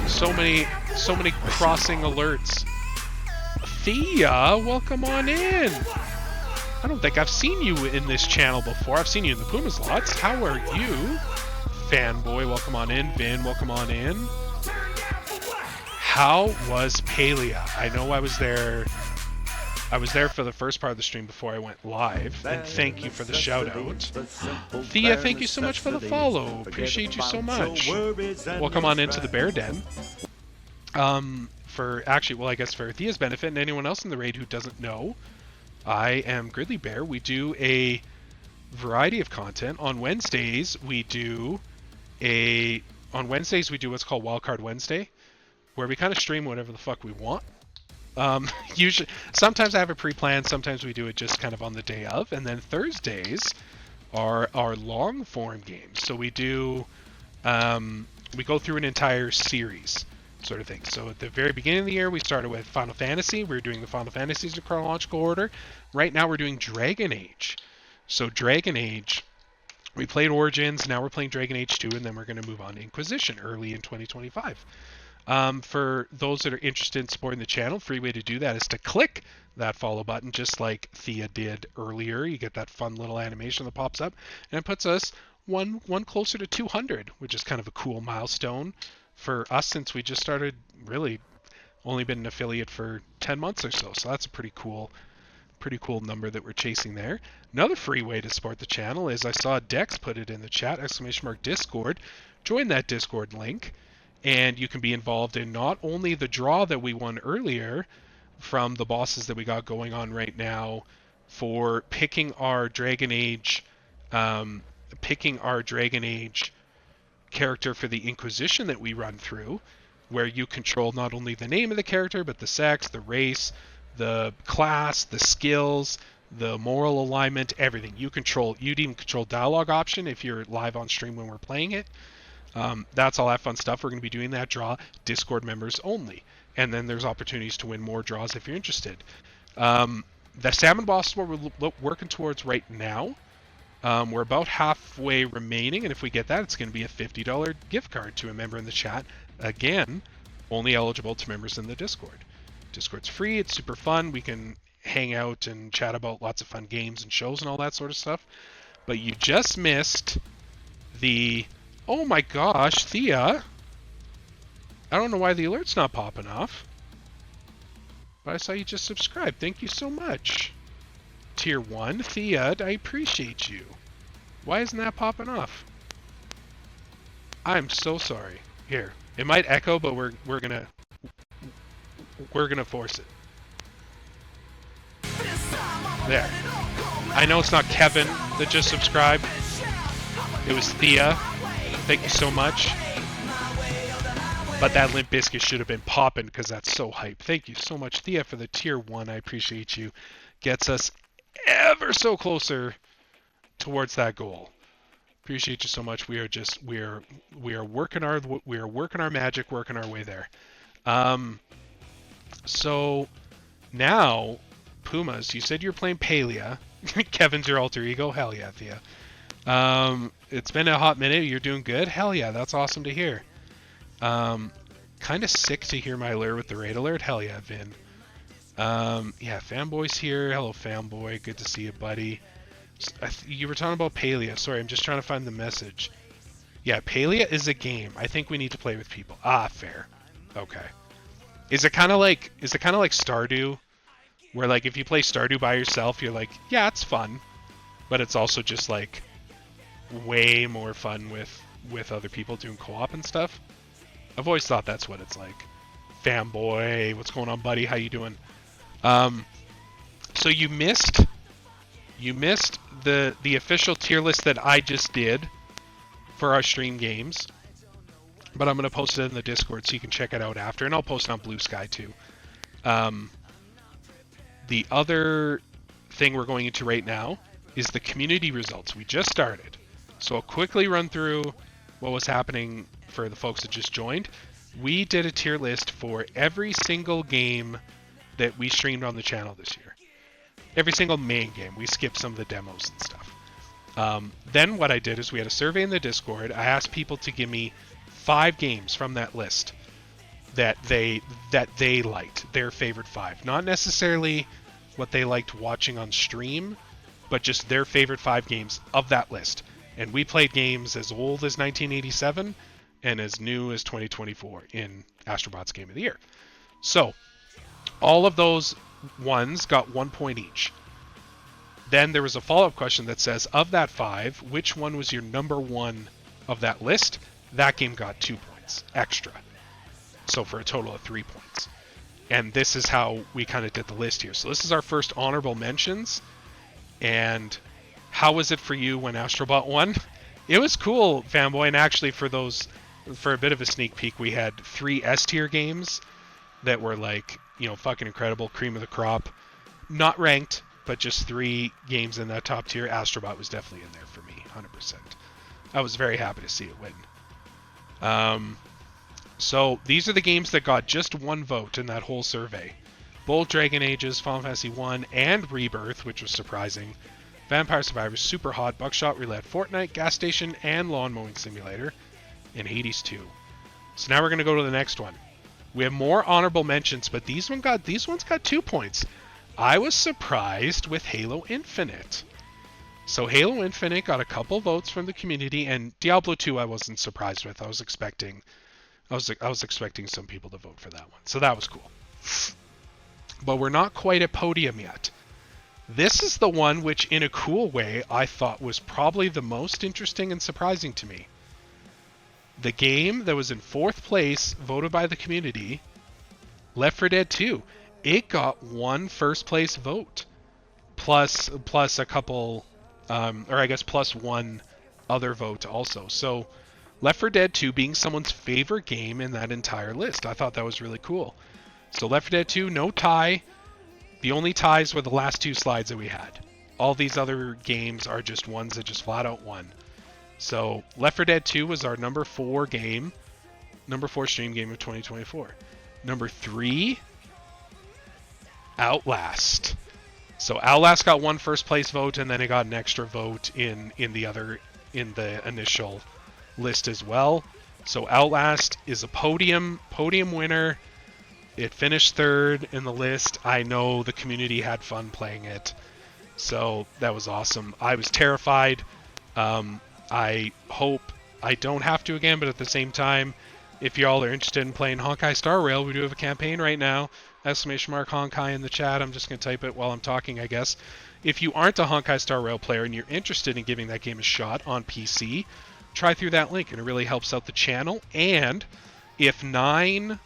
So many crossing alerts. Thea, welcome on in. I don't think I've seen you in this channel before. I've seen you in the Pumas lots. How are you? Fanboy, welcome on in. Vin, welcome on in. How was Palia? I know I was there. I was there for the first part of the stream before I went live, and thank you for the shout out. Thea, thank you so much for the follow. Appreciate you so much. Welcome on into the Bear Den. I guess for Thea's benefit and anyone else in the raid who doesn't know, I am Grizzly Bear. We do a variety of content. On Wednesdays we do what's called Wildcard Wednesday, where we kind of stream whatever the fuck we want. Usually, sometimes I have a pre-plan, sometimes we do it just kind of on the day of, and then Thursdays are our long form games. So we do, we go through an entire series sort of thing. So at the very beginning of the year, we started with Final Fantasy. We're doing the Final Fantasies in chronological order. Right now we're doing Dragon Age. So Dragon Age, we played Origins, now we're playing Dragon Age 2, and then we're going to move on to Inquisition early in 2025. For those that are interested in supporting the channel, free way to do that is to click that follow button, just like Thea did earlier. You get that fun little animation that pops up, and it puts us one closer to 200, which is kind of a cool milestone for us since we just started, really only been an affiliate for 10 months or so. So that's a pretty cool number that we're chasing there. Another free way to support the channel is I saw Dex put it in the chat, !Discord. Join that Discord link. And you can be involved in not only the draw that we won earlier from the bosses that we got going on right now for picking our Dragon Age character for the Inquisition that we run through, where you control not only the name of the character, but the sex, the race, the class, the skills, the moral alignment, everything. You'd even control dialogue option if you're live on stream when we're playing it. That's all that fun stuff. We're going to be doing that draw, Discord members only. And then there's opportunities to win more draws if you're interested. The salmon boss is what we're working towards right now. We're about halfway remaining, and if we get that, it's going to be a $50 gift card to a member in the chat. Again, only eligible to members in the Discord. Discord's free. It's super fun. We can hang out and chat about lots of fun games and shows and all that sort of stuff. But you just missed the... Oh my gosh, Thea. I don't know why the alert's not popping off. But I saw you just subscribed. Thank you so much. Tier 1, Thea, I appreciate you. Why isn't that popping off? I'm so sorry. Here, it might echo, but we're gonna force it. There. I know it's not Kevin that just subscribed. It was Thea. Thank you so much. But that Limp Bizkit should have been popping because that's so hype. Thank you so much, Thea, for the tier 1. I appreciate you. Gets us ever so closer towards that goal. Appreciate you so much. We are working our magic, working our way there. So now, Pumas, you said you're playing Palia. Kevin's your alter ego. Hell yeah, Thea. It's been a hot minute. You're doing good. Hell yeah, that's awesome to hear. Kind of sick to hear my alert with the raid alert. Hell yeah, Vin. Yeah, Fanboy's here. Hello, Fanboy. Good to see you, buddy. You were talking about Palia. Sorry, I'm just trying to find the message. Yeah, Palia is a game. I think we need to play with people. Ah, fair. Okay. Is it kind of like Stardew, where like if you play Stardew by yourself, you're like, yeah, it's fun, but it's also just like way more fun with other people doing co-op and stuff. I've always thought that's what it's like. Fanboy, what's going on, buddy? How you doing? So you missed the official tier list that I just did for our stream games, but I'm gonna post it in the Discord so you can check it out after, and I'll post it on Blue Sky too. The other thing we're going into right now is the community results. We just started, so I'll quickly run through what was happening for the folks that just joined. We did a tier list for every single game that we streamed on the channel this year. Every single main game. We skipped some of the demos and stuff. Then what I did is we had a survey in the Discord. I asked people to give me 5 games from that list that they liked, their favorite 5. Not necessarily what they liked watching on stream, but just their favorite 5 games of that list. And we played games as old as 1987 and as new as 2024 in Astrobot's Game of the Year. So, all of those ones got 1 point each. Then there was a follow-up question that says, of that 5, which one was your number 1 of that list? That game got 2 points extra. So for a total of 3 points. And this is how we kind of did the list here. So this is our first honorable mentions. And how was it for you when Astrobot won? It was cool, Fanboy, and actually for a bit of a sneak peek, we had 3 S-tier games that were like, fucking incredible, cream of the crop. Not ranked, but just 3 games in that top tier. Astrobot was definitely in there for me, 100%. I was very happy to see it win. So these are the games that got just 1 vote in that whole survey. Both Dragon Ages, Final Fantasy 1, and Rebirth, which was surprising. Vampire Survivors, Super Hot, Buckshot Roulette, Fortnite, Gas Station, and Lawn Mowing Simulator, and Hades 2. So now we're going to go to the next one. We have more honorable mentions, but these ones got 2 points. I was surprised with Halo Infinite. So Halo Infinite got a couple votes from the community, and Diablo 2 I wasn't surprised with. I was expecting some people to vote for that one. So that was cool. But we're not quite at podium yet. This is the one which, in a cool way, I thought was probably the most interesting and surprising to me. The game that was in 4th place, voted by the community, Left 4 Dead 2. It got 1 first place vote, plus a couple, plus 1 other vote also. So Left 4 Dead 2 being someone's favorite game in that entire list. I thought that was really cool. So Left 4 Dead 2, no tie. The only ties were the last 2 slides that we had. All these other games are just ones that just flat out won. So Left 4 Dead 2 was our number 4 game, number 4 stream game of 2024. Number 3, Outlast. So Outlast got 1 first place vote, and then it got an extra vote in the initial list as well. So Outlast is a podium winner. It finished 3rd in the list. I know the community had fun playing it, so that was awesome. I was terrified. I hope I don't have to again, but at the same time, if y'all are interested in playing Honkai Star Rail, we do have a campaign right now. !Honkai in the chat. I'm just going to type it while I'm talking, I guess. If you aren't a Honkai Star Rail player and you're interested in giving that game a shot on PC, try through that link, and it really helps out the channel. And if 9...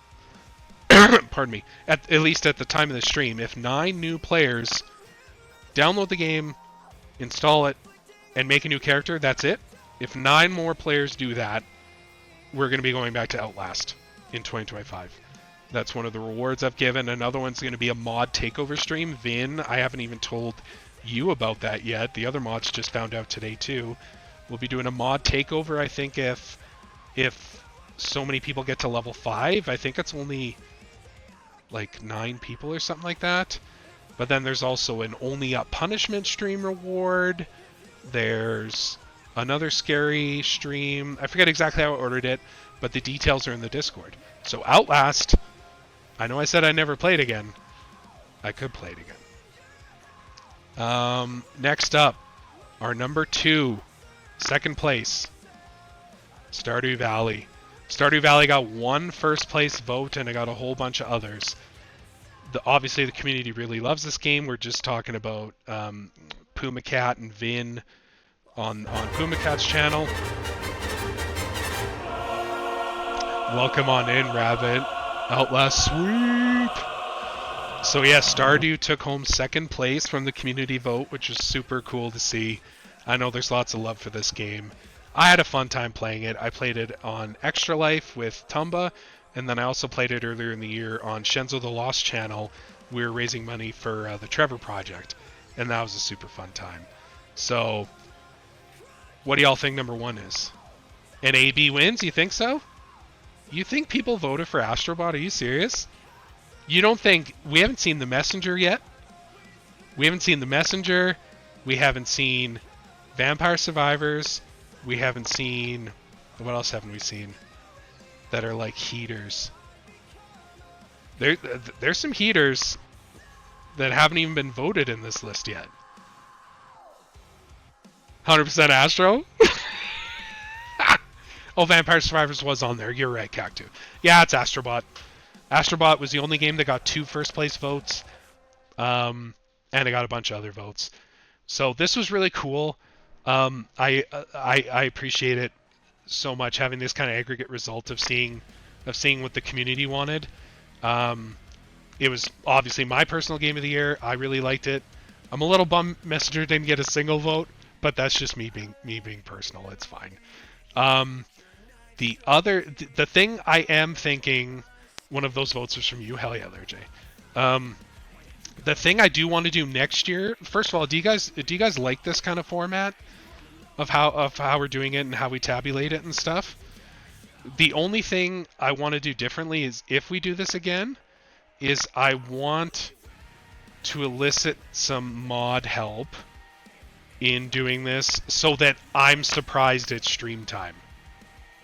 pardon me, at least at the time of the stream, if 9 new players download the game, install it, and make a new character, that's it. If 9 more players do that, we're going to be going back to Outlast in 2025. That's one of the rewards I've given. Another one's going to be a mod takeover stream. Vin, I haven't even told you about that yet. The other mods just found out today too. We'll be doing a mod takeover, I think, if so many people get to level 5. I think it's only like 9 people or something like that. But then there's also an only up punishment stream reward. There's another scary stream. I forget exactly how I ordered it, but the details are in the Discord. So Outlast, I know I said I never played again. I could play it again. Next up, our number 2, second place, Stardew Valley. Stardew Valley got 1 first place vote, and it got a whole bunch of others. Obviously, the community really loves this game. We're just talking about Puma Cat and Vin on Puma Cat's channel. Welcome on in, Rabbit. Outlast sweep! So yeah, Stardew took home second place from the community vote, which is super cool to see. I know there's lots of love for this game. I had a fun time playing it. I played it on Extra Life with Tumba, and then I also played it earlier in the year on Shenzo the Lost channel. We were raising money for the Trevor Project, and that was a super fun time. So, what do y'all think number 1 is? And AB wins? You think so? You think people voted for Astrobot? Are you serious? You don't think... We haven't seen The Messenger yet. We haven't seen The Messenger. We haven't seen Vampire Survivors. We haven't seen... What else haven't we seen that are like heaters? There's some heaters that haven't even been voted in this list yet. 100% Astro? Oh, Vampire Survivors was on there. You're right, Cactu. Yeah, it's Astrobot. Astrobot was the only game that got 2 first place votes. And it got a bunch of other votes. So this was really cool. I appreciate it so much, having this kind of aggregate result of seeing what the community wanted. It was obviously my personal game of the year. I really liked it. I'm a little bummed Messenger didn't get a single vote, but that's just me being personal. It's fine. The thing I am thinking, one of those votes was from you. Hell yeah, there, Jay. The thing I do want to do next year. First of all, do you guys like this kind of format of how we're doing it and how we tabulate it and stuff? The only thing I want to do differently is, if we do this again, is I want to elicit some mod help in doing this, so that I'm surprised at stream time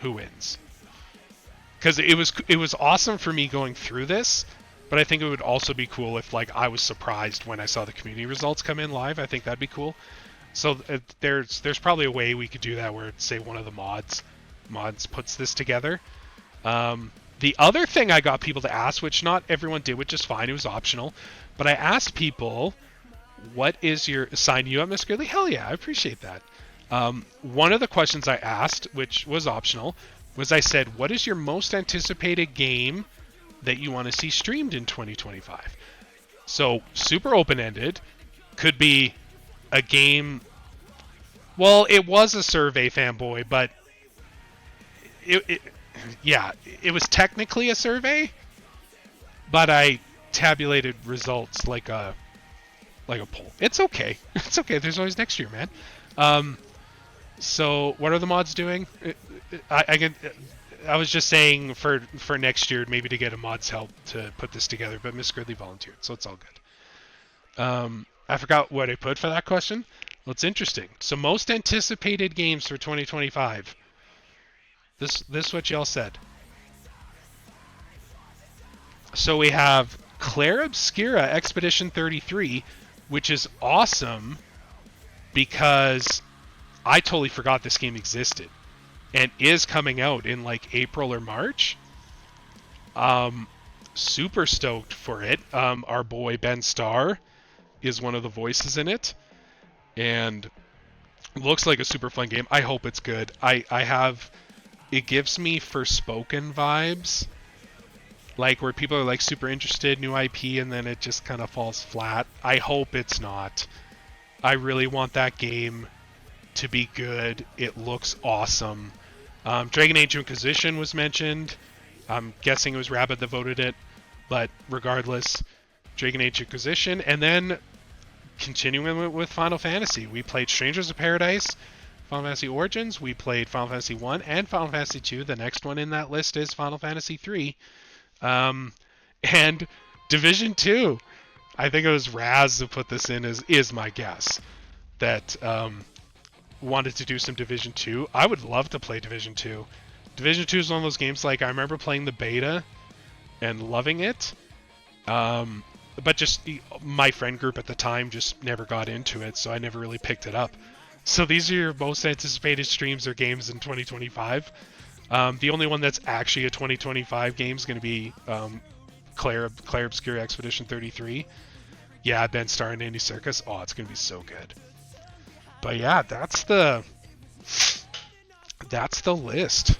who wins. Because it was awesome for me going through this, but I think it would also be cool if like I was surprised when I saw the community results come in live. I think that'd be cool. So there's probably a way we could do that where, say, one of the mods puts this together. The other thing I got people to ask, which not everyone did, which is fine, it was optional, but I asked people, what is your... Sign you up, Miss Gridley? Hell yeah, I appreciate that. One of the questions I asked, which was optional, was I said, what is your most anticipated game that you want to see streamed in 2025? So, super open-ended. Could be a game... Well, it was a survey, fanboy, but... It was technically a survey, but I tabulated results like a poll. It's okay. It's okay. There's always next year, man. So what are the mods doing? I was just saying for next year, maybe to get a mod's help to put this together, but Miss Gridley volunteered, so it's all good. I forgot what I put for that question. Well, it's interesting. So most anticipated games for 2025. This what y'all said. So we have Claire Obscura Expedition 33, which is awesome because I totally forgot this game existed and is coming out in like April or March. super stoked for it. Our boy Ben Starr is one of the voices in it, and looks like a super fun game. I hope it's good. It gives me Forspoken vibes, like where people are like super interested, new IP, and then it just kind of falls flat. I hope it's not. I really want that game to be good. It looks awesome. Dragon Age Inquisition was mentioned. I'm guessing it was Rabbit that voted it, but regardless, Dragon Age Inquisition. And then continuing with Final Fantasy, we played Strangers of Paradise, Final Fantasy Origins, we played Final Fantasy 1 and Final Fantasy 2. The next one in that list is Final Fantasy 3. And Division 2. I think it was Raz who put this in, is my guess, that wanted to do some Division 2. I would love to play Division 2. Division 2 is one of those games, like, I remember playing the beta and loving it, but just my friend group at the time just never got into it, so I never really picked it up. So these are your most anticipated streams or games in 2025. The only one that's actually a 2025 game is going to be Claire Obscure Expedition 33. Yeah, Ben Starr and Andy Serkis. Oh, it's going to be so good. But yeah, that's the list.